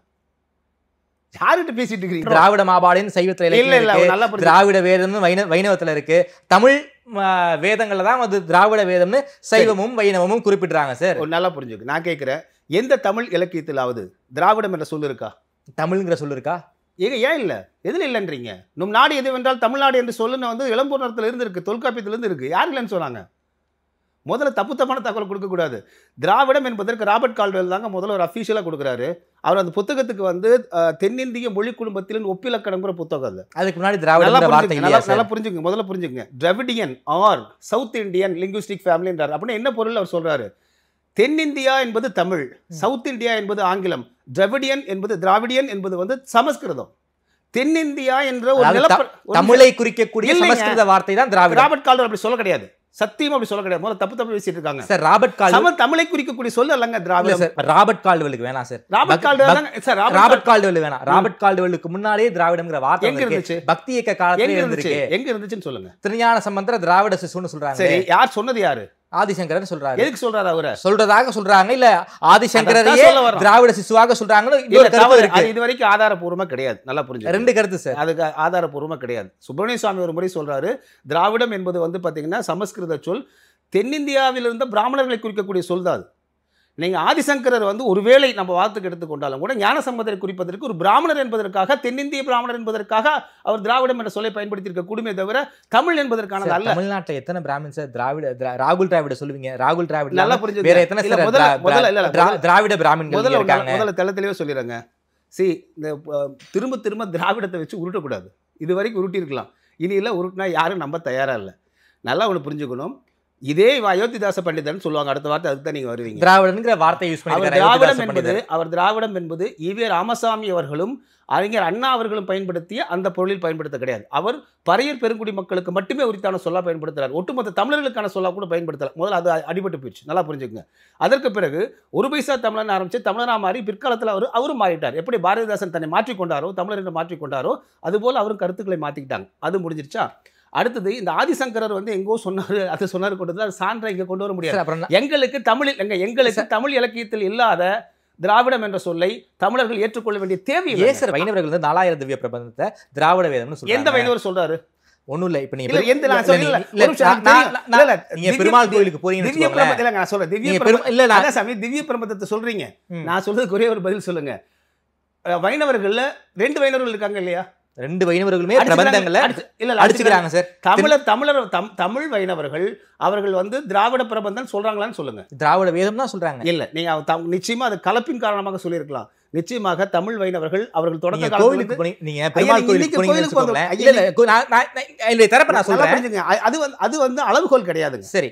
யார்கிட்ட பேசிட்டு இருக்கீங்க? திராவிட மாபாடின்னு சைவத்துல இருக்கு, திராவிட வேதம்னு வைணவத்துல இருக்கு, தமிழ் வேதங்கள்ல தான் அது திராவிட வேதம்னு சைவமும் வைணவமும் குறிப்பிடுறாங்க சார். நல்லா புரிஞ்சுக்கு. நான் கேட்கிறேன், எந்த தமிழ் இலக்கியத்திலாவது திராவிடம் என்ற சொல்லு இருக்கா? தமிழ்ங்கிற சொல்லு இருக்கா? ஏன் இல்ல? எதுல இல்லைன்றீங்க? நம் நாடு எதுவென்றால் தமிழ்நாடு என்று சொல்லுன்னு வந்து இளம்பூர்ணத்துல இருந்து இருக்கு, தொல்காப்பியத்துல இருந்து இருக்கு. யார் இல்லைன்னு சொன்னாங்க? முதல்ல தப்புத்தமான தகவல் கொடுக்கக்கூடாது. திராவிடம் என்பதற்கு ராபர்ட் கால்டுவெல் தாங்க முதல்ல ஒரு அஃபீஷியலாக கொடுக்குறாரு. அவர் அந்த புத்தகத்துக்கு வந்து தென்னிந்திய மொழி குடும்பத்தின் ஒப்பிலக்கணங்கிற புத்தகம். அது அதுக்கு முன்னாடி திராவிடம் நல்லா புரிஞ்சுங்க. முதல்ல புரிஞ்சுங்க, Dravidian or South Indian linguistic ஃபேமிலின்றார். அப்படின்னா என்ன பொருள் அவர் சொல்றாரு? தென்னிந்தியா என்பது தமிழ், சவுத் இந்தியா என்பது ஆங்கிலம், டிராவிடியன் என்பது வந்து சமஸ்கிருதம். தென்னிந்தியா என்ற ஒரு தமிழை குறிக்கக்கூடிய சமஸ்கிருத வார்த்தை தான் திராவிடம். ராபர்ட் கால்டுவெல் அப்படி சொல்ல கிடையாது, சத்தியமா அப்படி சொல்ல கிடையாது. முதல்ல தப்பு பேசிட்டு இருக்காங்க சார். ராபர்ட் கால்டுவெல் தமிழை குறிக்கக்கூடிய சொல்ல அல்லங்க திராவிடம். ராபர்ட் கால்டுவெலுக்கு வேணாம் சார், ராபர்ட் கால்டுவெல் வேணாம். ராபர்ட் கால்டுவெலுக்கு முன்னாடியே திராவிடம்ங்கிற வார்த்தை எங்க இருந்துச்சு? பக்தி இயக்க காலத்துல இருந்துச்சு. எங்க இருந்துச்சுன்னு சொல்லுங்க. திருஞான சம்பந்தர் திராவிட சிசுன்னு சொல்றாங்க. சரி, யார் சொன்னது? யாரு? ஆதிசங்கரன் சொல்றாரு. எதுக்கு சொல்றாரு? அவரை சொல்றதாக சொல்றாங்க, இல்ல ஆதிசங்கரையே திராவிட சிசுவாக சொல்றாங்கன்னு இது வரைக்கும் ஆதாரபூர்வமா கிடையாது. நல்லா புரிஞ்சு. ரெண்டு கருத்து சார், அதுக்கு ஆதாரபூர்வமா கிடையாது. சுப்பிரமணிய சுவாமி ஒரு முறை சொல்றாரு, திராவிடம் என்பது வந்து பாத்தீங்கன்னா சமஸ்கிருத சொல், தென்னிந்தியாவில் இருந்த பிராமணர்களை குறிக்கக்கூடிய சொல் தான் அது. நீங்க ஆதிசங்கரர் வந்து ஒருவேளை நம்ம வார்த்தைக்கு எடுத்துக்கொண்டாலும் கூட ஞானசம்பந்தரை குறிப்பதற்கு ஒரு பிராமணர் என்பதற்காக, தென்னிந்திய பிராமணர் என்பதற்காக அவர் திராவிடம் என்ற சொல்லை பயன்படுத்தி இருக்க கூடுமே தவிர தமிழ் என்பதற்கானது அல்ல. தமிழ்நாட்டில் எத்தனை பிராமின்ஸ் ராகுல் டிராவிட சொல்லுவீங்க? ராகுல் டிராவிட நல்லா புரிஞ்சு. வேற எத்தனை திராவிட பிராமின்கள் இருக்காங்க? முதல்ல தெளிவா சொல்லிடுறேங்க. இந்த திரும்ப திராவிடத்தை வச்சு உருட்டக்கூடாது. இது வரைக்கும் உருட்டி இருக்கலாம், இனி இல்லை உருட்டினா யாரும் நம்ப தயாரா இல்லை. நல்லா ஒன்று புரிஞ்சுக்கணும். இதே அயோத்திதாச பண்டிதன் சொல்லுவாங்க, அடுத்த வார்த்தை அதுக்கு தான் நீங்க வருவீங்க. திராவிடங்கிற வார்த்தை யூஸ் பண்ணி திராவிடம் என்பது ஈவே ராமசாமி அவர்களும் அறிஞர் அண்ணா அவர்களும் பயன்படுத்திய அந்த பொருளில் பயன்படுத்த கிடையாது. அவர் பறையர் பெருங்குடி மக்களுக்கு மட்டுமே உரித்தான சொல்லா பயன்படுத்துறாரு, ஒட்டுமொத்த தமிழர்களுக்கான சொல்லா கூட பயன்படுத்தல. முதல்ல அது அடிபட்டு போயிடுச்சு. நல்லா புரிஞ்சுக்கங்க. அதற்கு பிறகு ஒரு பைசா தமிழன் ஆரம்பிச்சு தமிழனா மாறி பிற்காலத்தில் அவரும் மாறிட்டார். எப்படி பாரதிதாசன் தன்னை மாற்றிக்கொண்டாரோ, தமிழர் என்று மாற்றிக்கொண்டாரோ, அதுபோல் அவரும் கருத்துக்களை மாற்றிக்கிட்டாங்க. அது முடிஞ்சிருச்சா? அடுத்தது இந்த ஆதிசங்கரர் வந்து எங்கோ சொன்னாரு, அது சொன்னாரு கொண்டு அது சான்றை இங்க கொண்டு வர முடியாது. எங்களுக்கு தமிழ் இலக்கியத்தில் இல்லாத திராவிடம் என்ற சொல்லை தமிழர்கள் ஏற்றுக்கொள்ள வேண்டிய தேவை. ஏசர் வைணவர்கள் வந்து 4000 திவ்ய பிரபந்தத்தை திராவிட வேதம்னு சொல்றாங்க. எந்த வைணவர் சொல்றாரு? ஒண்ணும் இல்ல. இப்ப நீங்க பெருமாள் கோயிலுக்கு போறீங்க, நான் சொல்றேன் திவ்ய பிரபந்தத்தை சொல்றீங்க. நான் சொல்றதுக்கு ஒரே ஒரு பதில் சொல்லுங்க. வைணவர்கள்ல 2 வைணவர்கள் இருக்காங்க இல்லையா? 2 வைணவர்களுமே பிரபந்தங்களை அடிச்சுக்கிறாங்க சார். தமிழ் வைணவர்கள் அவர்கள் வந்து திராவிட பிரபந்தம் சொல்றாங்களான்னு சொல்லுங்க. திராவிட வேதம் தான் சொல்றாங்க. இல்ல, நீங்க நிச்சயமா அது கலப்பின் காரணமாக சொல்லியிருக்கலாம். நிச்சயமாக தமிழ் வைணவர்கள் அவர்கள் தொடக்க காலத்துக்கு நீங்க பெருமாள் கோயிலுக்கு அது வந்து அளவுகோல் கிடையாதுங்க. சரி,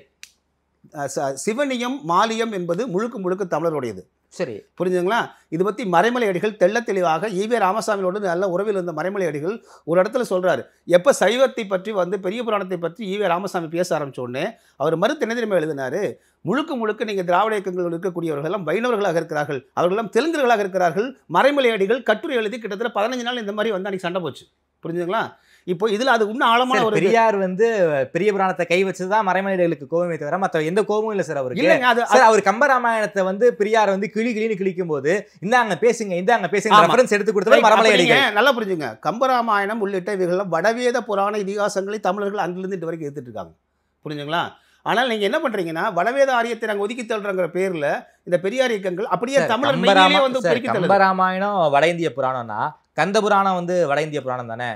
சிவனியம் மாலியம் என்பது முழுக்க தமிழருடையது. சரி, புரிஞ்சுங்களா? இது பற்றி மறைமலை அடிகள் தெள்ள தெளிவாக ஈவே ராமசாமியோடு நல்ல உறவில் இருந்த மறைமலை அடிகள் ஒரு இடத்துல சொல்றாரு. எப்போ சைவத்தை பற்றி வந்து பெரிய புராணத்தை பற்றி ஈவே ராமசாமி பேச ஆரம்பிச்ச உடனே அவர் மறுத்து என்ன தெரியுமா எழுதினாரு? முழுக்க நீங்கள் திராவிட இயக்கங்கள் இருக்கக்கூடியவர்கள் எல்லாம் வைணவர்களாக இருக்கிறார்கள், அவர்களெல்லாம் தெலுங்கர்களாக இருக்கிறார்கள். மறைமலை அடிகள் கட்டுரை எழுதி கிட்டத்தட்ட 15 நாள் இந்த மாதிரி வந்து அன்னைக்கு சண்டை போச்சு. புரிஞ்சுங்களா? இப்போ இதுல அது இன்னும் ஆழமான ஒரு பெரியார் வந்து பெரிய புராணத்தை கை வச்சுதான் மறைமலைகளுக்கு கோபமே தவிர மற்ற எந்த கோபமும் இல்லை சார் அவருக்கு. அவர் கம்பராமாயணத்தை வந்து பெரியார் வந்து கிளின்னு கிழிக்கும் போது இந்தாங்க பேசுங்க ரெஃபரன்ஸ் எடுத்து கொடுத்தது மறைமலையடிகள். நல்லா புரிஞ்சுங்க. கம்பராமாயணம் உள்ளிட்ட இவைகள் வடவேத புராண இதிகாசங்களை தமிழர்கள் அங்கிருந்து இன்று வரைக்கும் எடுத்துட்டு இருக்காங்க. புரிஞ்சுங்களா? ஆனால் நீங்க என்ன பண்றீங்கன்னா வடவேத ஆரியத்தை நாங்கள் ஒதுக்கி தள்ளுறங்கிற பேர்ல இந்த பெரியார் இயக்கங்கள் அப்படியே தமிழர் மெய்யிலே வந்து ஒதுக்கி தள்ளுது. கம்பராமாயணம் வட இந்திய புராணம்னா கந்த புராணம் வந்து வட இந்திய புராணம் தானே?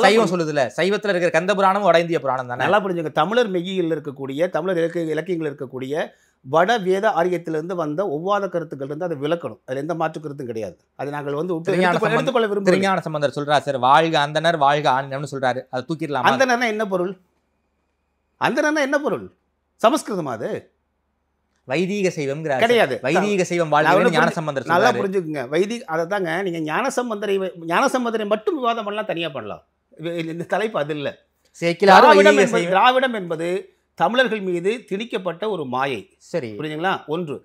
சைவம் சொல்லுதுல, சைவத்துல இருக்கிற கந்த புராணம் வட இந்திய புராணம் தானே? நல்லா புரிஞ்சுங்க. தமிழர் மெய்யில் இருக்கக்கூடிய தமிழர் இலக்கியங்கள் இருக்கக்கூடிய வட வேத ஆரியத்திலிருந்து வந்த ஒவ்வாத கருத்துக்கள் இருந்து அதை விளக்கணும். அதுல எந்த மாற்று கருத்தும் கிடையாது. அது நாங்கள் வந்து எடுத்துக்கொள்ள விரும்புகிறோம். திருஞான சம்பந்தர் சொல்றாரு சார், வாழ்க அந்தனர் வாழ்க ஆண்டனர்னு சொல்றாரு. அதை தூக்கிடலாம். அந்தனர்னா என்ன பொருள்? அந்தனர்னா என்ன பொருள்? சமஸ்கிருதமா? அது வைதீக சைவம் கிடையாது. வைதீக சைவம் வாழ்க்கை ஞானசம்பந்தர் நல்லா புரிஞ்சுக்குங்க. அதை தாங்க நீங்க ஞானசம்பந்தரை மட்டும் விவாதம் பண்ணலாம், தனியா பண்ணலாம். இந்த தலைப்பு அது இல்ல. திராவிடம் என்பது தமிழர்கள் மீது திணிக்கப்பட்ட ஒரு மாயை. சரி, புரியுதுங்களா? ஒன்று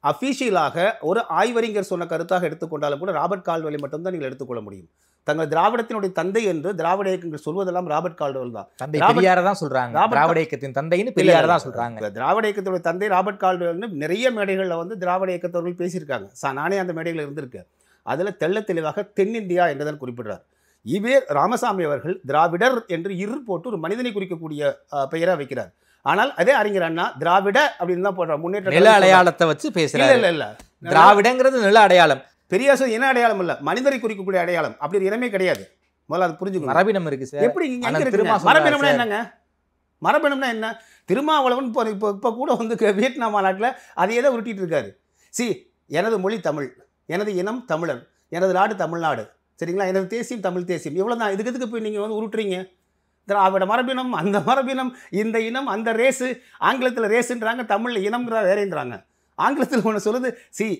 அபிஷியலாக ஒரு ஆய்வறிஞர் சொன்ன கருத்தாக எடுத்துக்கொண்டாலும் கூட ராபர்ட் கால்டுவெலை மட்டும்தான் நீங்கள் எடுத்துக்கொள்ள முடியும். தங்கள் திராவிடத்தினுடைய தந்தை என்று திராவிட இயக்கங்கள் சொல்வதெல்லாம் ராபர்ட் கால்டுவெல் தான். பெரியார் தான் சொல்றாங்க. திராவிட இயக்கத்தின் தந்தைன்னு பெரியார் தான் சொல்றாங்க. திராவிட இயக்கத்துடைய தந்தை ராபர்ட் கால்டுவெல்னு நிறைய மேடைகளில் வந்து திராவிட இயக்கத்தவர்கள் பேசியிருக்காங்க. நானே அந்த மேடைகளில் இருந்திருக்கேன். அதில் தெள்ள தெளிவாக தென்னிந்தியா என்றுதான் குறிப்பிடுறார். இவே ராமசாமி அவர்கள் திராவிடர் என்று இரு போட்டு ஒரு மனிதனை குறிக்கக்கூடிய பெயரை வைக்கிறார். ஆனால் அதே அறிஞர் அண்ணா திராவிட அப்படின்னு தான் போடுறார். முன்னேற்ற நில அடையாளத்தை வச்சு பேசுறாரு. இல்ல திராவிடங்கிறது நில அடையாளம். பெரியார் சொல் இன அடையாளம் இல்ல, மனிதரை குறிக்கக்கூடிய அடையாளம். அப்படி இனமே கிடையாது. முதல்ல அது புரிஞ்சுக்கணும். மரபினம் இருக்கு சார். எப்படி மரபினம்னா என்னங்க? மரபினம்னா என்ன? திருமாவளவன் இப்போ கூட வந்து வியட்நாம் நாட்டில் அதையே தான் உருட்டிட்டு இருக்காரு. எனது மொழி தமிழ், எனது இனம் தமிழர், எனது நாடு தமிழ்நாடு, சரிங்களா? எனது தேசியம் தமிழ் தேசியம், இவ்வளோ தான். இதுக்கு போய் நீங்கள் வந்து உருட்டுறீங்க. திராவிட மரபினம், அந்த மரபினம், இந்த இனம், அந்த ரேஸு. ஆங்கிலத்தில் ரேஸுன்றாங்க, தமிழில் இனம்ங்கிற வேறேன்றாங்க. ஆங்கிலத்தில் ஒன்று சொல்லுது.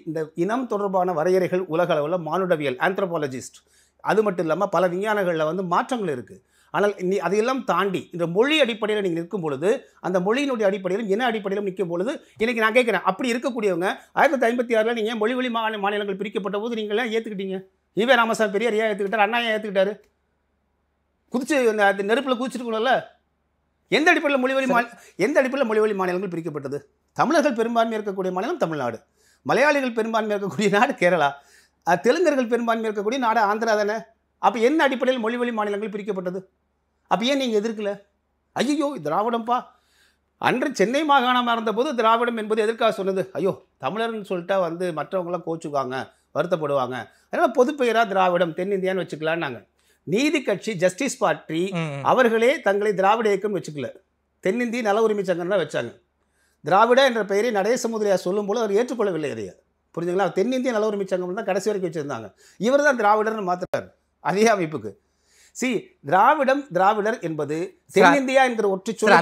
இந்த இனம் தொடர்பான வரையறைகள் உலக அளவில் மானுடவியல் ஆந்த்ரோபாலஜிஸ்ட், அது மட்டும் இல்லாமல் பல விஞ்ஞானங்களில் வந்து மாற்றங்கள் இருக்குது. ஆனால் அதையெல்லாம் தாண்டி இந்த மொழி அடிப்படையில் நீங்கள் நிற்கும் பொழுது, அந்த மொழியினுடைய அடிப்படையிலும் இன அடிப்படையிலும் நிற்கும் பொழுது, இன்றைக்கி நான் கேட்குறேன், அப்படி இருக்கக்கூடியவங்க 1956 நீங்கள் மொழி வழி மாநிலங்கள் பிரிக்கப்பட்ட போது நீங்களாம் ஏற்றுக்கிட்டீங்க. ஈவே ராமசாமி பெரியார் ஏன் ஏற்றுக்கிட்டார்? அண்ணா ஏன் ஏற்றுக்கிட்டாரு? குதிச்சு அந்த நெருப்பில் குதிச்சிருக்கணும்ல. எந்த அடிப்படையில் மொழி வழி மாநிலங்கள் பிரிக்கப்பட்டது? தமிழர்கள் பெரும்பான்மை இருக்கக்கூடிய மாநிலம் தமிழ்நாடு, மலையாளிகள் பெரும்பான்மை இருக்கக்கூடிய நாடு கேரளா, தெலுங்கர்கள் பெரும்பான்மை இருக்கக்கூடிய நாடு ஆந்திரா தானே. அப்போ என்ன அடிப்படையில் மொழி வழி மாநிலங்கள் பிரிக்கப்பட்டது? அப்போ ஏன் நீங்கள் எதிர்க்கல? ஐயோ திராவிடம்பா, அன்று சென்னை மாகாணமாக இருந்தபோது திராவிடம் என்பது எதற்காக சொன்னது? ஐயோ தமிழர்னு சொல்லிட்டா வந்து மற்றவங்களாம் கோச்சுக்குவாங்க, வருத்தப்படுவாங்க, அதனால் பொதுப்பெயராக திராவிடம் தென்னிந்தியான்னு வச்சுக்கலான்னாங்க. நீதி கட்சி ஜஸ்டிஸ் பார்ட்டி அவர்களே தங்களை திராவிட இயக்கம் வச்சுக்கல, தென்னிந்திய நல உரிமை சங்கம் தான் வச்சாங்க. திராவிட என்ற பெயரை நடேச முதலியார் சொல்லும்போது அவர் ஏற்றுக்கொள்ளவில்லை. அதையே புரிஞ்சுங்களா? தென்னிந்திய நல உரிமை சங்கம் தான் கடைசி வரைக்கும் வச்சுருந்தாங்க. இவர் தான் திராவிடர்னு மாற்றுறாரு அதே அமைப்புக்கு. திராவிடர் என்பது தென்னிந்தியா என்கிற ஒற்றை சொல்.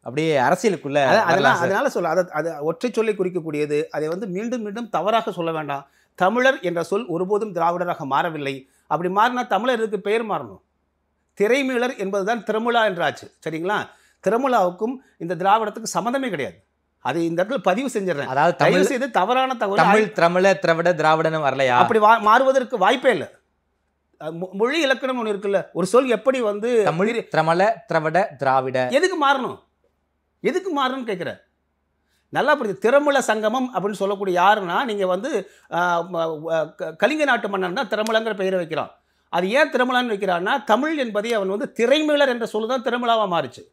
அப்படியே அரசியலுக்குள்ள அதனால சொல்ல அது ஒற்றை சொல்லை குறிக்கக்கூடியது. அதை வந்து மீண்டும் மீண்டும் தவறாக சொல்ல வேண்டாம். தமிழர் என்ற சொல் ஒருபோதும் திராவிடராக மாறவில்லை. அப்படி மாறினா தமிழருக்கு பெயர் மாறணும். திரைமீளர் என்பதுதான் திரமுலா என்றாச்சு, சரிங்களா? திரமுலாவுக்கும் இந்த திராவிடத்துக்கு சம்மந்தமே கிடையாது. அது இந்த இடத்துல பதிவு செஞ்சிடறேன். அதாவது தயவு செய்து தவறான தகவல். தமிழ் திரமிழ திராவிட திராவிடன்னு வரலையா? அப்படி மாறுவதற்கு வாய்ப்பே இல்லை. மொழி இலக்கணம் ஒன்று இருக்குல்ல, ஒரு சொல் எப்படி வந்து தமிழ் திரமல திராவிட திராவிட எதுக்கு மாறணும்னு கேட்குற. நல்லா புரியுது. திரமிழ சங்கமம் அப்படின்னு சொல்லக்கூடிய யாருன்னா, நீங்கள் வந்து கலிங்க நாட்டு மன்னன் தான் திரமிழங்கிற பெயரை வைக்கிறான். அது ஏன் திரமிழான்னு வைக்கிறான்னா, தமிழ் என்பதை அவன் வந்து திரைமீளர் என்ற சொல் தான் திரமிழாவாக மாறுச்சு.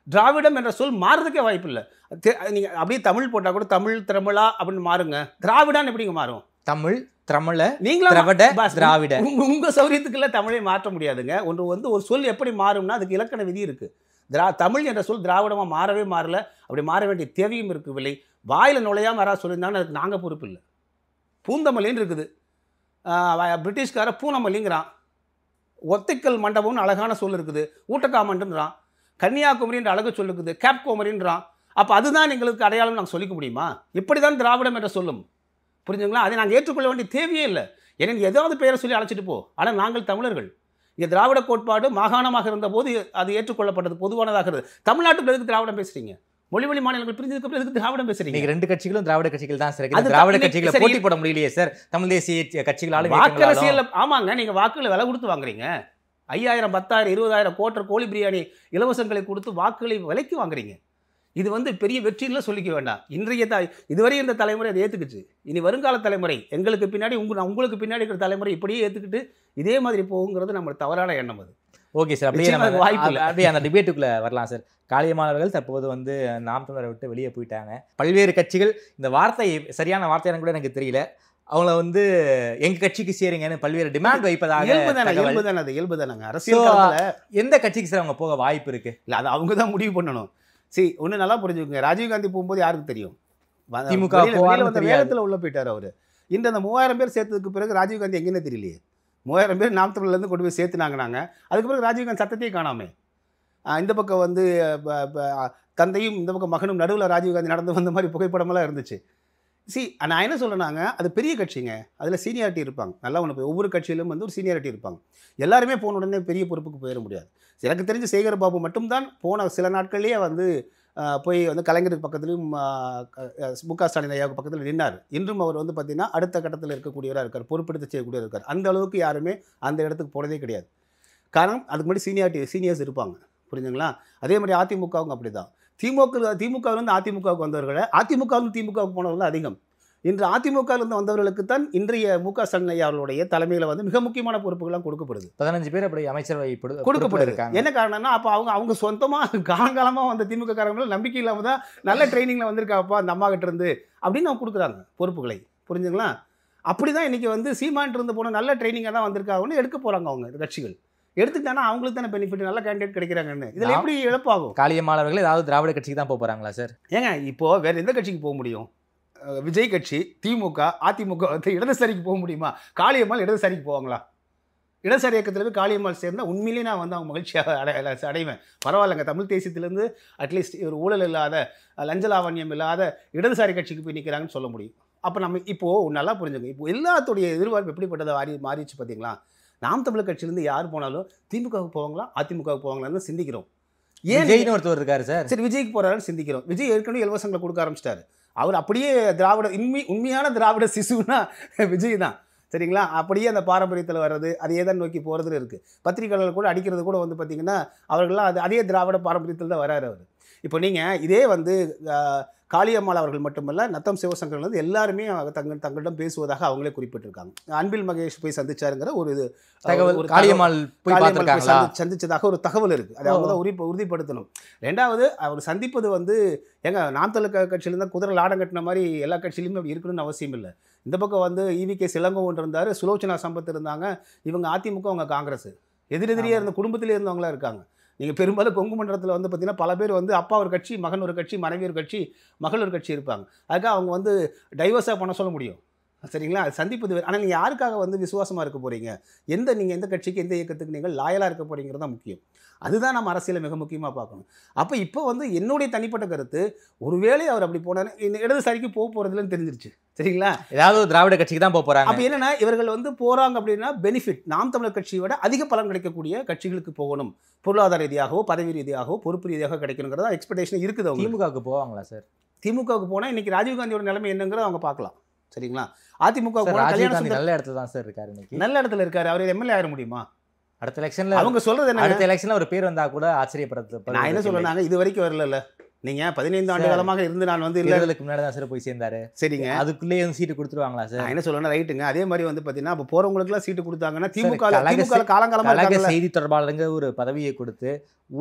திராவிடம் என்ற சொல் மாறுறதுக்கே வாய்ப்பு இல்லை. நீங்கள் அப்படியே தமிழ் போட்டால் கூட தமிழ் திரமிழா அப்படின்னு மாறுங்க. திராவிடான்னு எப்படிங்க மாறும்? தமிழ் திரமிழ நீங்களும் திராவிட உங்கள் சௌரியத்துக்குள்ள தமிழை மாற்ற முடியாதுங்க. ஒன்று வந்து ஒரு சொல் எப்படி மாறும்னா அதுக்கு இலக்கண விதி இருக்குது. தமிழ் என்ற சொல் திராவிடமாக மாறவே மாறல. அப்படி மாற வேண்டிய தேவையும் இருக்கவில்லை. வாயில் நுழையாமல் யாராவது சொல்லியிருந்தாங்கன்னா அதுக்கு நாங்கள் பொறுப்பு இல்லை. பூந்தமல்லின்னு இருக்குது, பிரிட்டிஷ்கார பூனமல்லிங்கிறான். ஒத்தைக்கல் மண்டபம்னு அழகான சொல் இருக்குது, ஊட்டக்காமன்றான். கன்னியாகுமரின்ற அழகு சொல் இருக்குது, கேப் கோமரின்றான். அப்போ அதுதான் எங்களுக்கு அடையாளம் நாங்கள் சொல்லிக்க முடியுமா? இப்படி தான் திராவிடம் என்ற சொல்லும், புரிஞ்சுங்களா? அதை நாங்கள் ஏற்றுக்கொள்ள வேண்டிய தேவையே இல்லை. ஏன்னா ஏதாவது பெயரை சொல்லி அழைச்சிட்டு போ. ஆனால் நாங்கள் தமிழர்கள். இங்கே திராவிட கோட்பாடு மாகாணமாக இருந்தபோது அது ஏற்றுக்கொள்ளப்பட்டது, பொதுவானதாகிறது. தமிழ்நாட்டுக்கு எதுக்கு திராவிடம் பேசுறீங்க? மொழி வழி மாநிலங்கள் பிரிஞ்சதுக்கு அப்புறம் எதுக்கு திராவிடம் பேசுறீங்க? நீங்க ரெண்டு கட்சிகளும் திராவிட கட்சிகள் தான் சார். திராவிட கட்சிகளை போட்டி போட முடியலையே சார் தமிழ் தேசிய கட்சிகளால. வாக்கரசியல் ஆமாங்க, நீங்க வாக்குகளை விலை கொடுத்து வாங்குறீங்க. 5000 10,000 20,000 கோட்டர் கோழி பிரியாணி இலவசங்களை கொடுத்து வாக்குகளை விலைக்கு வாங்குறீங்க. இது வந்து பெரிய வெற்றியில் சொல்லிக்க வேண்டாம். இன்றைய இதுவரை இந்த தலைமுறை அதை ஏற்றுக்குச்சு. இனி வருங்கால தலைமுறை எங்களுக்கு பின்னாடி உங்களுக்கு பின்னாடி இருக்கிற தலைமுறை இப்படியே ஏற்றுக்கிட்டு இதே மாதிரி போகுங்கிறது நம்ம தவறான எண்ணம். அது ஓகே சார். அப்படியே அப்படியே அந்த டிபேட்டுக்குள்ளே வரலாம் சார். காளியம்மாளர்கள் தற்போது வந்து நாம் தமிழரை விட்டு வெளியே போயிட்டாங்க. பல்வேறு கட்சிகள் இந்த வார்த்தை சரியான வார்த்தையான கூட எனக்கு தெரியல, அவங்கள வந்து எங்க கட்சிக்கு சேருங்கன்னு பல்வேறு டிமாண்ட் வைப்பதாக. இயல்புதானங்க அரசியல். எந்த கட்சிக்கு சார் அவங்க போக வாய்ப்பு இருக்கு? இல்லை, அது அவங்க தான் முடிவு பண்ணணும். ஒன்று நல்லா புரிஞ்சுக்கோங்க. ராஜீவ்காந்தி போகும்போது யாருக்கு தெரியும்? திமுக வேகத்தில் உள்ள போயிட்டார் அவர். இன்று அந்த 3000 பேர் சேர்த்ததுக்கு பிறகு ராஜீவ்காந்தி எங்கேன்னு தெரியலையே. 3000 பேர் நாம் தமிழ்லேருந்து கொண்டு போய் சேர்த்துனாங்க. அதுக்கு பிறகு ராஜீவ்காந்தி சத்தத்தையே காணாமே. இந்த பக்கம் வந்து தந்தையும் இந்த பக்கம் மகனும் நடுவில் ராஜீவ்காந்தி நடந்து வந்த மாதிரி புகைப்படமெல்லாம் இருந்துச்சு. நான் என்ன சொல்கிறேன்னாங்க, அது பெரிய கட்சிங்க, அதில் சீனியாரிட்டி இருப்பாங்க. நல்லா ஒன்று, ஒவ்வொரு கட்சியிலும் வந்து ஒரு சீனியாரிட்டி இருப்பாங்க. எல்லாருமே போன உடனே பெரிய பொறுப்புக்கு போயிட முடியாது. எனக்கு தெரிஞ்ச சேகர் பாபு மட்டும்தான் போன சில நாட்கள்லேயே வந்து போய் வந்து கலைஞருக்கு பக்கத்துலையும் முக ஸ்டாலின் ஐயாவுக்கு பக்கத்தில் நின்னார். இன்றும் அவர் வந்து பார்த்திங்கன்னா அடுத்த கட்டத்தில் இருக்கக்கூடியவராக இருக்கார், பொறுப்பெடுத்து செய்யக்கூடியவர் இருக்கார். அந்த அளவுக்கு யாருமே அந்த இடத்துக்கு போனதே கிடையாது. காரணம், அதுக்கு முன்னாடி சீனியர்ஸ் இருப்பாங்க, புரிஞ்சுங்களா? அதே மாதிரி அதிமுகவும் அப்படி தான். திமுகவிலிருந்து அதிமுகவுக்கு வந்தவர்களை அதிமுகவிலிருந்து திமுகவுக்கு போனவர்கள் அதிகம். இன்று அதிமுகவிலிருந்து வந்தவர்களுக்கு தான் இன்றைய முக ஸ்டாலின் ஐயா அவர்களுடைய தலைமையில் வந்து மிக முக்கியமான பொறுப்புகள்லாம் கொடுக்கப்படுது. 15 பேர் அப்படி அமைச்சரவை கொடுக்கப்படுது. என்ன காரணம்னா, அப்போ அவங்க சொந்தமாக காலங்காலமாக வந்த திமுக காரங்களும் நம்பிக்கை இல்லாமல் தான் நல்ல ட்ரைனிங்கில் வந்திருக்காப்பா அந்த அம்மா கிட்ட இருந்து அப்படின்னு அவங்க கொடுக்குறாங்க பொறுப்புகளை, புரிஞ்சுங்களா? அப்படி தான் இன்றைக்கி வந்து சீமான்ட்டு இருந்து போன நல்ல ட்ரைனிங்காக தான் வந்திருக்காங்கன்னு எடுக்க போகிறாங்க அவங்க கட்சிகள். எடுத்துக்கிட்டானா அவங்களுக்கு தானே பெனிஃபிட், நல்ல கேண்டிடேட் கிடைக்கிறாங்கன்னு. இதில் எப்படி இழப்பாகும்? காளியம்மாள் அவர்கள் ஏதாவது திராவிட கட்சிக்கு தான் போகிறாங்களா சார்? ஏங்க இப்போது வேறு எந்த கட்சிக்கு போக முடியும்? விஜய் கட்சி, திமுக, அதிமுக வந்து இடதுசாரிக்கு போக முடியுமா? காளியம்மாள் இடதுசாரிக்கு போவாங்களா? இடதுசாரி இயக்கத்தில் போய் காளியம்மாள் சேர்ந்தால் உண்மையிலேயே நான் வந்து அவங்க மகிழ்ச்சியாக அடைவேன். பரவாயில்லைங்க, தமிழ் தேசியத்திலேருந்து அட்லீஸ்ட் ஒரு ஊழல் இல்லாத, லஞ்சலாவண்யம் இல்லாத இடதுசாரி கட்சிக்கு போய் நிற்கிறாங்கன்னு சொல்ல முடியும். அப்போ நம்ம இப்போது நல்லா புரிஞ்சுங்க, இப்போ எல்லாத்துடைய எதிர்பார்ப்பு எப்படிப்பட்டதை மாறிச்சு பார்த்தீங்களா? நாம் தமிழர் கட்சியிலேருந்து யார் போனாலும் திமுகவுக்கு போவாங்களா அதிமுகவுக்கு போவாங்களான்னு சிந்திக்கிறோம். ஏன் விஜய்னு ஒருத்தர் இருக்காரு சார், சரி விஜய்க்கு போகிறாருன்னு சிந்திக்கிறோம். விஜய் ஏற்கனவே இலவசங்களை கொடுக்க ஆரம்பிச்சிட்டாரு. அவர் அப்படியே திராவிட உண்மையான திராவிட சிசுன்னா விஜய் தான், சரிங்களா? அப்படியே அந்த பாரம்பரியத்தில் வர்றது, அதையே தான் நோக்கி போகிறதுல இருக்குது. பத்திரிகையாளர்கள் கூட அடிக்கிறது கூட வந்து பார்த்திங்கன்னா அவர்கள்லாம் அதே திராவிட பாரம்பரியத்தில் தான் வராரு அவர். இப்போ நீங்கள் இதே வந்து காளியம்மாள் அவர்கள் மட்டுமல்ல, நத்தம் சிவசங்கர் வந்து எல்லாருமே தங்களிடம் பேசுவதாக அவங்களே குறிப்பிட்டிருக்காங்க. அன்பில் மகேஷ் போய் சந்திச்சாருங்கிற ஒரு தகவல், காளியம்மாள் சந்திச்சதாக ஒரு தகவல் இருக்குது. அதை அவங்க தான் உறுதிப்படுத்தணும். ரெண்டாவது, அவர் சந்திப்பது வந்து நாம் தமிழர் கட்சியிலேருந்து குதிரை லாடம் கட்டின மாதிரி எல்லா கட்சியிலுமே அப்படி இருக்கணும்னு அவசியம் இல்லை. இந்த பக்கம் வந்து EVK சிலங்கோவன் இருந்தார், சுலோச்சனா சம்பத் இருந்தாங்க. இவங்க அதிமுக, அவங்க காங்கிரஸ், எதிரெதிரியாக இருந்த குடும்பத்திலே இருந்தவங்களாம் இருக்காங்க. நீங்கள் பெரும்பாலும் கொங்கு மண்டலத்தில் வந்து பார்த்திங்கன்னா பல பேர் வந்து அப்பா ஒரு கட்சி, மகன் ஒரு கட்சி, மனைவி ஒரு கட்சி, மகள் ஒரு கட்சி இருப்பாங்க. அதுக்காக அவங்க வந்து டைவர்ஸாக பண்ண சொல்ல முடியும், சரிங்களா? அது சந்திப்பது. ஆனால் நீங்கள் யாருக்காக வந்து விசுவாசமாக இருக்க போகிறீங்க, நீங்கள் எந்த கட்சிக்கு எந்த இயக்கத்துக்கு நீங்கள் லாயலாக இருக்க போகிறீங்கிறது தான் முக்கியம். அதுதான் நம்ம அரசியலை மிக முக்கியமாக பார்க்கணும். அப்போ இப்போ வந்து என்னுடைய தனிப்பட்ட கருத்து, ஒருவேளை அவர் அப்படி போனார் இடதுசாரிக்கு போக போகிறதுலன்னு தெரிஞ்சிருச்சு, சரிங்களா? ஏதாவது திராவிட கட்சிக்கு தான் போக போகிறாங்க. அப்போ என்னென்னா, இவர்கள் வந்து போகிறாங்க அப்படின்னா பெனிஃபிட் நாம் தமிழர் கட்சியை விட அதிக பலன் கிடைக்கக்கூடிய கட்சிகளுக்கு போகணும். பொருளாதார ரீதியாகவோ பதவி ரீதியாகவோ பொறுப்பு ரீதியாக கிடைக்கணுங்கிறதா எக்ஸ்பெக்டேஷன் இருக்குது. திமுகவுக்கு போவாங்களா சார்? திமுகவுக்கு போனால் இன்றைக்கி ராஜீவ்காந்தியோட நிலைமை என்னங்கிறத அவங்க பார்க்கலாம், சரிங்களா? அதிமுக ராஜீவ்காந்தி நல்ல இடத்துல தான் சார் இருக்காரு, இன்னைக்கு நல்ல இடத்துல இருக்காரு. அவர் எம்எல்ஏ ஆயிட முடியுமா? அடுத்த எலெக்ஷன்ல அவங்க சொல்றது என்ன, அடுத்த எலெக்ஷன்ல ஒரு பேர் வந்தா கூட ஆச்சரியப்படுறது. நான் என்ன சொல்றேன்னாங்க, இது வரைக்கும் வரல. நீங்க 15 ஆண்டு காலமாக இருந்து நான் வந்து இல்லதுக்கு முன்னாடி தான் சார் போய் சேர்ந்தாரு, சரிங்க. அதுக்குள்ளேயே சீட்டு கொடுத்துருவாங்களா சார்? நான் என்ன சொல்றேன்னா, ரைட்டுங்க. அதே மாதிரி வந்து பாத்தீங்கன்னா அப்ப போறவங்களுக்குலாம் சீட்டு கொடுத்தாங்கன்னா திமுக காலங்காலமாக செய்தி தொடர்பாளருங்க ஒரு பதவியை கொடுத்து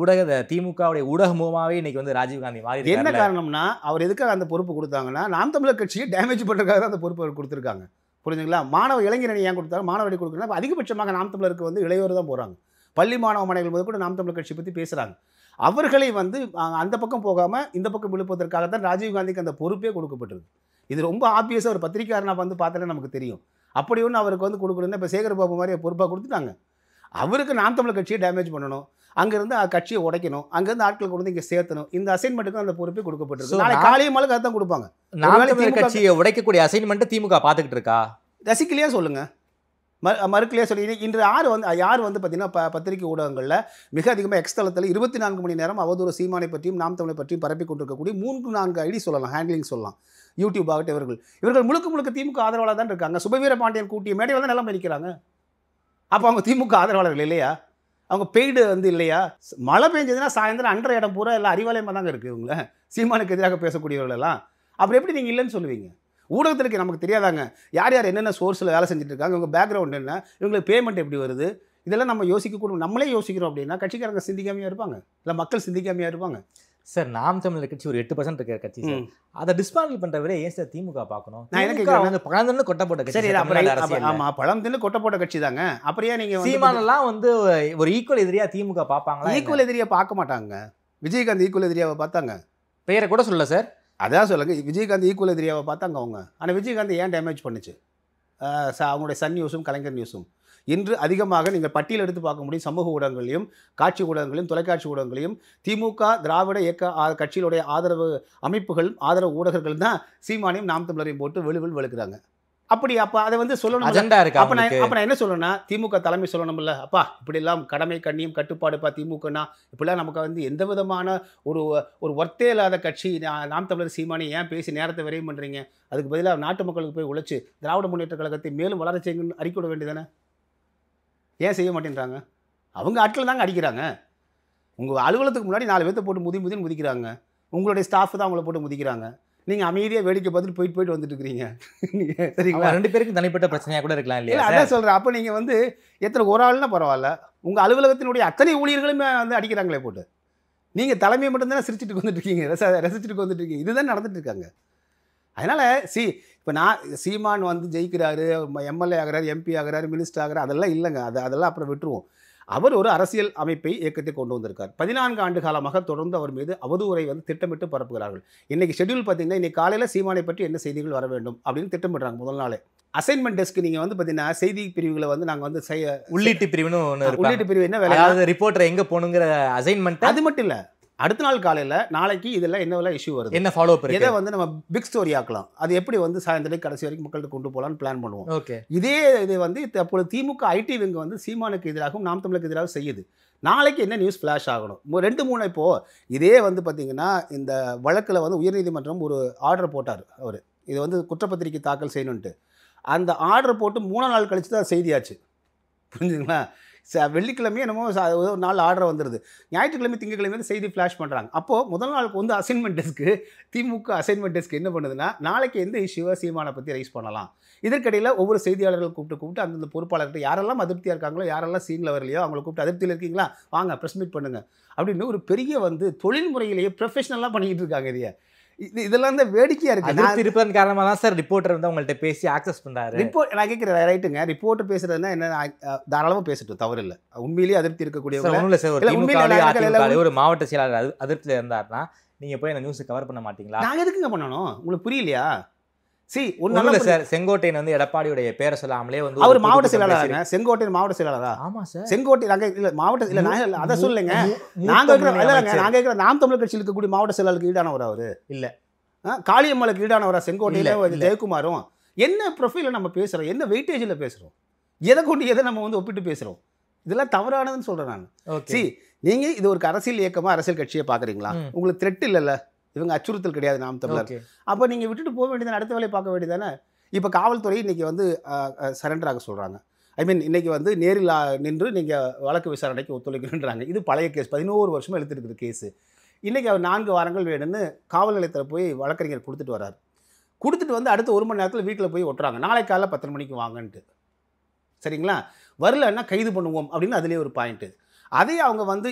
திமுகவுடைய ஊடகமாவே இன்னைக்கு வந்து ராஜீவ்காந்தி மாறி. என்ன காரணம்னா, அவர் எதுக்காக அந்த பொறுப்பு கொடுத்தாங்கன்னா, நாம் தமிழர் கட்சியை டேமேஜ் பண்றதுக்காக தான் அந்த பொறுப்பு கொடுத்துருக்காங்க, புரிஞ்சுங்களா? மாணவ இளைஞரணி ஏன் கொடுத்தாங்க, மாணவரை கொடுக்குறாங்க. அதிகபட்சமாக நாம் தமிழருக்கு வந்து இளையோர் தான் போகிறாங்க. பள்ளி மாணவ மாணவிகள் முதல் கூட நாம் தமிழர் கட்சி பற்றி பேசுகிறாங்க. அவர்களை வந்து அந்த பக்கம் போகாமல் இந்த பக்கம் விழுப்பதற்காக தான் ராஜீவ்காந்திக்கு அந்த பொறுப்பே கொடுக்கப்பட்டிருக்கு. இது ரொம்ப ஆப்வியஸாக ஒரு பத்திரிக்கையாளனா வந்து பார்த்தாலே நமக்கு தெரியும். அப்படி ஒன்று அவருக்கு வந்து கொடுக்கணும்னா இப்போ சேகர் பாபு மாதிரி பொறுப்பாக கொடுத்துட்டாங்க. அவருக்கு நாம் தமிழர் கட்சியை டேமேஜ் பண்ணணும், அங்கேருந்து கட்சியை உடைக்கணும், அங்கேருந்து ஆட்கள் கொண்டு இங்கே சேர்த்தணும். இந்த அசைன்மெண்ட்டுக்கு அந்த பொறுப்பே கொடுக்கப்பட்டிருக்கு. நாளை காலையமாலுக்கு அதான் கொடுப்பாங்க. நாம் தமிழர் கட்சியை உடைக்கக்கூடிய அசைன்மெண்ட்டு திமுக பார்த்துக்கிட்டு இருக்கா? ரசிக்கலையா சொல்லுங்கள், மறுக்கலையா சொல்லி. இன்று யார் வந்து பார்த்தீங்கன்னா பத்திரிகை ஊடகங்களில் மிக அதிகமாக எக்ஸ்தலத்தில் 24 மணி நேரம் அவதூறு சீமானை பற்றியும் நாம் தமிழை பற்றியும் பரப்பி கொண்டிருக்கக்கூடிய 3-4 ஐடி சொல்லலாம், ஹேண்ட்லிங் சொல்லலாம். யூடியூப் ஆகட்டும், இவர்கள் முழுக்க திமுக ஆதரவாளர் தான் இருக்காங்க. சுபவீர பாண்டியன் கூட்டிய மேடையில் தான் நிலம் இருக்கிறாங்க. அப்போ அவங்க திமுக ஆதரவாளர்கள் இல்லையா? அவங்க பெய்டு வந்து இல்லையா? மழை பெஞ்சதுன்னா சாயந்தரம் அன்ற இடம் பூரா எல்லாம் அறிவாலயமாக தாங்க இருக்குது. இவங்க சீமானுக்கு எதிராக பேசக்கூடியவர்களெல்லாம் அப்புறம் எப்படி நீங்கள் இல்லைன்னு சொல்லுவீங்க? ஊடகத்திற்கு நமக்கு தெரியாதாங்க யார் யார் என்னென்ன சோர்ஸில் வேலை செஞ்சுட்டு இருக்காங்க, இவங்க பேக்ரவுண்ட் என்ன, இவங்களுக்கு பேமெண்ட் எப்படி வருது, இதெல்லாம் நம்ம யோசிக்கக்கூடும். நம்மளே யோசிக்கிறோம் அப்படின்னா கட்சிக்காரங்க சிந்திக்காமையாக இருப்பாங்க, இல்லை மக்கள் சிந்திக்காமையாக இருப்பாங்க. சார் நாம் தமிழர் கட்சி ஒரு 8% இருக்கிற கட்சி சார். அதை டிஸ்மாண்டில் பண்ணுற விட ஏன் சார் திமுக பார்க்கணும்? நான் எனக்கு பழந்தின்னு கொட்டப்பட்ட கட்சி. சரி, ஆமாம், பழந்தின்னு கொட்டப்பட்ட கட்சி தாங்க. அப்படியே நீங்கள் சீமானெல்லாம் வந்து ஒரு ஈக்குவல் எதிரியாக திமுக பார்ப்பாங்களா? ஈக்குவல் எதிரியாக பார்க்க மாட்டாங்க. விஜயகாந்த் ஈக்குவல் எதிரியாவை பார்த்தாங்க. பெயரை கூட சொல்ல சார், அதான் சொல்லுங்க. விஜயகாந்த் ஈக்குவல் எதிரியாவை பார்த்தாங்க அவங்க. ஆனால் விஜயகாந்த் ஏன் டேமேஜ் பண்ணுச்சு? அவங்களுடைய சன் நியூஸும் கலைஞர் நியூஸும் இன்று அதிகமாக நீங்கள் பட்டியல் எடுத்து பார்க்க முடியும். சமூக ஊடகங்களையும் காட்சி ஊடகங்களையும் தொலைக்காட்சி ஊடகங்களையும் திமுக திராவிட இயக்க கட்சிகளுடைய ஆதரவு அமைப்புகள் ஆதரவு ஊடகங்கள் தான் சீமானையும் நாம் தமிழரையும் போட்டு வெளுக்கிறாங்க. அப்படி அப்போ அதை வந்து சொல்லணும். அஜெண்டா இருக்கு. அப்போ நான் என்ன சொல்லணும்னா, திமுக தலைமை சொல்லணும்ல, அப்பா இப்படிலாம் கடமை கண்ணியம் கட்டுப்பாடுப்பா திமுகனா, இப்படிலாம் நமக்கு வந்து எந்த விதமான ஒரு ஒர்த்தே இல்லாத கட்சி நாம் தமிழர் சீமானி ஏன் பேசி நேரத்தை விரையும் பண்ணுறீங்க, அதுக்கு பதிலாக நாட்டு மக்களுக்கு போய் உழைச்சி திராவிட முன்னேற்ற கழகத்தை மேலும் வளர செய்யுங்கன்னு அறிக்கை விட வேண்டியதானே? ஏன் செய்ய மாட்டேன்றாங்க? அவங்க ஆட்கள் தாங்க அடிக்கிறாங்க. உங்கள் அலுவலகத்துக்கு முன்னாடி 4 பேர்த்த போட்டு முதின்னு முதிக்கிறாங்க. உங்களுடைய ஸ்டாஃப் தான் அவங்கள போட்டு முதிக்கிறாங்க. நீங்கள் அமைதியாக வேடிக்கை பார்த்துட்டு போயிட்டு வந்துட்டு இருக்கிறீங்க. சரிங்களா? 2 பேருக்கு தனிப்பட்ட பிரச்சனையாக கூட இருக்கலாம் இல்லையா? அதான் சொல்கிறேன். அப்போ நீங்கள் வந்து எத்தனை ஒரு ஆள்னா பரவாயில்ல, உங்கள் அலுவலகத்தினுடைய அத்தனை ஊழியர்களுமே வந்து அடிக்கிறாங்களே போட்டு. நீங்கள் தலைமையை மட்டும்தானே சிரிச்சுட்டு வந்துட்டு இருக்கீங்க, ரசிச்சுட்டு வந்துட்டு இருக்கீங்க. இதுதான் நடந்துட்டு இருக்காங்க. அதனால் இப்போ சீமான் வந்து ஜெயிக்கிறாரு, எம்எல்ஏ ஆகிறாரு, எம்பி ஆகிறாரு, மினிஸ்டர் ஆகிறாரு, அதெல்லாம் இல்லைங்க. அதெல்லாம் அப்புறம் விட்டுருவோம். அவர் ஒரு அரசியல் அமைப்பை இயக்கத்தை கொண்டு வந்திருக்கார். 14 ஆண்டு காலமாக தொடர்ந்து அவர் மீது அவதூறை வந்து திட்டமிட்டு பரப்புகிறார்கள். இன்றைக்கி ஷெட்யூல் பார்த்தீங்கன்னா, இன்றைக்கி காலையில் சீமானை பற்றி என்ன செய்திகள் வர வேண்டும் அப்படின்னு திட்டமிடுறாங்க. முதல் நாளே அசைன்மெண்ட் டெஸ்க் நீங்கள் வந்து பார்த்தீங்கன்னா செய்தி பிரிவுகளை வந்து நாங்கள் வந்து உள்ளீட்டு பிரிவுன்னு உள்ளீட்டு பிரிவு என்ன வேலை, அதாவது ரிப்போர்ட்டர் எங்கே போகணுங்கிற அசைன்மெண்ட். அது மட்டும் இல்லை, அடுத்த நாள் காலையில் நாளைக்கு இதெல்லாம் என்னவெல்லாம் இஷ்யூ வருது, என்ன ஃபாலோ அப், இதை வந்து நம்ம பிக் ஸ்டோரி ஆக்கலாம், அது எப்படி வந்து சாயந்தரம் கடைசி வரைக்கும் மக்கள்கிட்ட கொண்டு போகலான்னு பிளான் பண்ணுவோம். ஓகே. இது வந்து அப்பொழுது திமுக ஐடி விங் வந்து சீமானுக்கு எதிராகவும் நாம் தமிழுக்கு எதிராகவும் செய்யுது. நாளைக்கு என்ன நியூஸ் ஃப்ளாஷ் ஆகணும். 2-3 இப்போது இதே வந்து பார்த்திங்கன்னா இந்த வழக்கில் வந்து உயர்நீதிமன்றம் ஒரு ஆர்டர் போட்டார். அவர் இது வந்து குற்றப்பத்திரிக்கை தாக்கல் செய்யணுன்ட்டு அந்த ஆர்டர் போட்டு 3 நாள் கழித்து தான் செய்தியாச்சு. புரிஞ்சுங்களா? வெள்ளிக்கிழமையே என்னமோ ஒரு நாள் ஆர்டர் வந்துடுது. ஞாயிற்றுக்கிழமை திங்கக்கிழமை செய்தி ஃப்ளாஷ் பண்ணுறாங்க. அப்போது முதல் நாளுக்கு வந்து அசைன்மெண்ட் டெஸ்க்கு திமுக அசைன்மெண்ட் டெஸ்க் என்ன பண்ணுதுன்னா, நாளைக்கு எந்த இஷ்யூவை சீமானை பற்றி ரைஸ் பண்ணலாம். இதற்கிடையில் ஒவ்வொரு செய்தியாளர்கள் கூப்பிட்டு அந்தந்த பொறுப்பாளர்கிட்ட யாரெல்லாம் அதிருப்தியாக இருக்காங்களோ, யாரெல்லாம் சீனில் வரலையோ அவங்களை கூப்பிட்டு அதிருப்தியில் இருக்கீங்களா வாங்க ப்ரெஸ் மீட் பண்ணுங்கள் அப்படின்னு ஒரு பெரிய வந்து தொழில்முறையிலேயே ப்ரொஃபஷனலாக பண்ணிக்கிட்டு இருக்காங்க. இதெல்லாம் தான் வேடிக்கையாக இருக்குது. இருப்பதன் காரணமாக தான் சார் ரிப்போர்ட்டர் வந்து அவங்கள்ட்ட பேசி ஆக்சஸ் பண்ணுறாரு. நான் கேட்குறேன், ரைட்டுங்க, ரிப்போர்ட்டர் பேசுறதுன்னா என்ன, தாராளமாக பேசட்டும், தவறு இல்லை. உண்மையிலேயே அதிருப்தி இருக்கக்கூடிய ஒரு மாவட்ட செயலாளர் அதிருப்தியில் இருந்தாருன்னா நீங்கள் போய் அந்த நியூஸை கவர் பண்ண மாட்டீங்களா? நாங்கள் எதுக்குங்க பண்ணணும்? உங்களுக்கு புரியலையா? சார், செங்கோட்டையன் வந்து எடப்பாடியுடைய பேரை சொல்லாமலே வந்து அவர் மாவட்ட செயலாளர். செங்கோட்டையன் மாவட்ட செயலாளரா? ஆமா சார். செங்கோட்டை நாங்கள் மாவட்ட இல்லை, நான் அதை சொல்லுங்க. நாங்கள் நாம் தமிழர் கட்சியில் இருக்கக்கூடிய மாவட்ட செயலாளருக்கு ஈடானவர் அவர் இல்லை. காளியம்மலுக்கு ஈடானவரா செங்கோட்டையில் ஜெயக்குமாரும்? என்ன ப்ரொஃபைல நம்ம பேசுகிறோம், என்ன வெயிட்டேஜில் பேசுகிறோம், எதை கொண்டு எதை நம்ம வந்து ஒப்பிட்டு பேசுகிறோம்? இதெல்லாம் தவறானதுன்னு சொல்கிறேன் நான். நீங்கள் இது ஒரு அரசியல் இயக்கமாக அரசியல் கட்சியை பார்க்குறீங்களா? உங்களுக்கு த்ரெட் இல்லைல்ல, இவங்க அச்சுறுத்தல் கிடையாது நாம் தமிழர். அப்போ நீங்கள் விட்டுட்டு போக வேண்டியதானே, அடுத்த வேலையை பார்க்க வேண்டியதானே. இப்போ காவல்துறை இன்றைக்கி வந்து சரண்டர் ஆக சொல்கிறாங்க. இன்றைக்கி வந்து நேரில் நின்று நீங்கள் வழக்கு விசாரணைக்கு ஒத்துழைக்கணுன்றாங்க. இது பழைய கேஸ், 11 வருஷமாக எழுத்துருக்குற கேஸு. இன்றைக்கி அவர் 4 வாரங்கள் வேணும்னு காவல் நிலையத்தில் போய் வழக்கறிஞர் கொடுத்துட்டு வரார். கொடுத்துட்டு வந்து அடுத்த 1 மணி நேரத்தில் வீட்டில் போய் ஒட்டுறாங்க, நாளைக்கு காலையில் 10 மணிக்கு வாங்கன்ட்டு. சரிங்களா? வரலன்னா கைது பண்ணுவோம் அப்படின்னு அதுலேயே ஒரு பாயிண்ட்டு. அதே அவங்க வந்து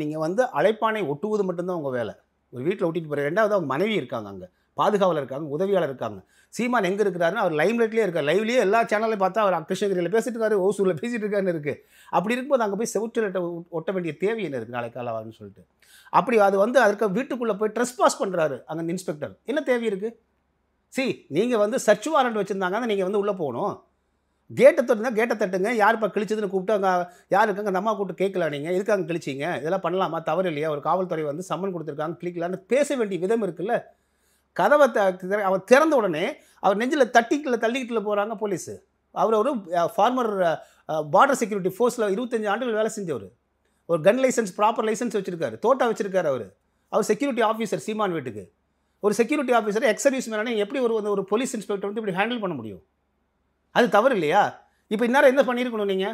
நீங்கள் வந்து அழைப்பானை ஒட்டுவது மட்டும்தான் உங்கள் வேலை. ஒரு வீட்டில் ஒட்டிட்டு போகிற. 2வது அவங்க மனைவி இருக்காங்க, அங்கே பாதுகாவலர் இருக்காங்க, உதவியாளர் இருக்காங்க. சீமான் எங்கே இருக்கிறாருன்னு அவர் லைம்லைட்லேயே இருக்கார். லைவ்லேயே எல்லா சேனலையும் பார்த்தா அவர் கிருஷ்ணகிரியில் பேசிட்டு இருக்காரு, ஓசூரில் பேசிட்டு இருக்காருன்னு இருக்குது. அப்படி இருக்கும்போது அங்கே போய் செவுற்றில் ஒட்ட வேண்டிய தேவை என்ன இருக்குது நாளைக்கு காலை வாங்கன்னு சொல்லிட்டு. அப்படி அது வந்து அதுக்கு வீட்டுக்குள்ளே போய் ட்ரெஸ் பாஸ் பண்ணுறாரு அங்கே இன்ஸ்பெக்டர். என்ன தேவை இருக்குது? நீங்கள் வந்து சர்ச் வாரண்ட் வச்சுருந்தாங்க, நீங்கள் வந்து உள்ளே போகணும். கேட்டை தட்டுங்க, யார் இப்போ கிழிச்சதுன்னு கூப்பிட்டு அங்கே யார் இருக்காங்க, அந்த அம்மா கூப்பிட்டு கேட்கலாம், நீங்கள் எதுக்கு அங்கே கிழிச்சிங்க, இதெல்லாம் பண்ணலாமா, தவறு இல்லையா, ஒரு காவல்துறை வந்து சம்மன் கொடுத்துருக்காங்க, கிளிக்கலான்னு பேச வேண்டிய விதம் இருக்குல்ல. கதவை அவர் திறந்த உடனே அவர் நெஞ்சில் தள்ளிக்கிட்டுல போகிறாங்க போலீஸு. அவர் ஒரு ஃபார்மர் பார்டர் செக்யூரிட்டி ஃபோர்ஸில் 25 ஆண்டுகள் வேலை செஞ்சவர். ஒரு கன் லைசன்ஸ், ப்ராப்பர் லைசன்ஸ் வச்சுருக்காரு, தோட்டா வச்சுருக்காரு. அவர் செக்யூரிட்டி ஆஃபீஸர். சீமான் வீட்டுக்கு ஒரு செக்யூரிட்டி ஆஃபீஸர், எக்ஸ் சர்வீஸ் மேலே எப்படி ஒரு போலீஸ் இன்ஸ்பெக்டர் வந்து இப்படி ஹேண்டில் பண்ண முடியும்? அது தவறு இல்லையா? இப்போ இந்நேரம் என்ன பண்ணியிருக்கணும் நீங்கள்?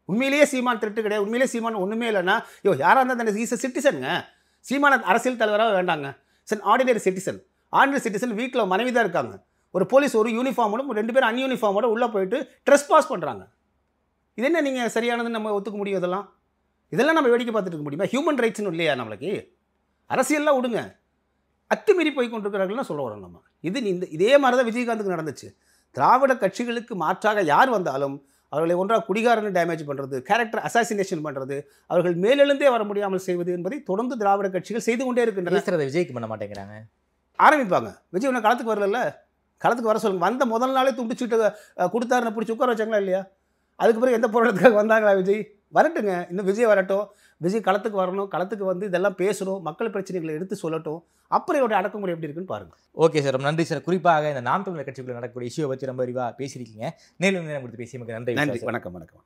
உண்மையிலேயே சீமான் திருட்டு கிடையாது, உண்மையிலேயே சீமான் ஒன்றுமே இல்லைன்னா யாராக இருந்தால் இஸ் சிட்டிசனுங்க. சீமான அரசியல் தலைவராக வேண்டாங்க. ஆர்டினரி சிட்டிசன் வீட்டில் மனைவி தான் இருக்காங்க. ஒரு போலீஸ் ஒரு யூனிஃபார்மோட 2 பேர் அன்யூனிஃபார்மோட உள்ளே போயிட்டு ட்ரெஸ் பாஸ் பண்ணுறாங்க. இது என்ன நீங்கள் சரியானதுன்னு நம்ம ஒத்துக்க முடியும்? இதெல்லாம் நம்ம வேடிக்கை பார்த்துட்டு இருக்க முடியுமா? ஹியூமன் ரைட்ஸ்னு இல்லையா நம்மளுக்கு? அரசியல்லாம் விடுங்க, அத்துமீறி போய் கொண்டிருக்கிறார்கள்னு சொல்ல வரோம் நம்ம. இதே மாதிரி தான் விஜயகாந்துக்கு நடந்துச்சு. திராவிட கட்சிகளுக்கு மாற்றாக யார் வந்தாலும் அவர்களை ஒன்றாக குடிகாரன்னு டேமேஜ் பண்ணுறது, கேரக்டர் அசாசினேஷன் பண்ணுறது, அவர்கள் மேலெழுந்தே வர முடியாமல் செய்வது என்பதை தொடர்ந்து திராவிட கட்சிகள் செய்து கொண்டே இருக்கின்றன. விஜய்க்கு பண்ண மாட்டேங்கிறாங்க, ஆரம்பிப்பாங்க. விஜய் ஒன்று களத்துக்கு வரல, களத்துக்கு வர சொல்லுங்க. வந்த முதல் நாளே துண்டிச்சுட்டு கொடுத்தாருன்னு பிடிச்சி உட்கார வச்சாங்களா இல்லையா? அதுக்கு பிறகு எந்த போராட்டத்துக்காக வந்தாங்களா விஜய்? வரட்டுங்க, இன்னும் விஜய் வரட்டும். விஜய் களத்துக்கு வரணும், களத்துக்கு வந்து இதெல்லாம் பேசணும், மக்கள் பிரச்சனைகளை எடுத்து சொல்லட்டும். அப்புறம் இவருடைய அடக்குமுறை எப்படி இருக்குன்னு பாருங்க. ஓகே சார், ரொம்ப நன்றி சார். குறிப்பாக இந்த நாம் தமிழர் கட்சிக்குள்ள நடக்கக்கூடிய இஷ்யூவை பற்றி ரொம்ப விரிவாக பேசியிருக்கீங்க. நேரம் கொடுத்து பேசியமைக்கு நன்றி. நன்றி. வணக்கம்.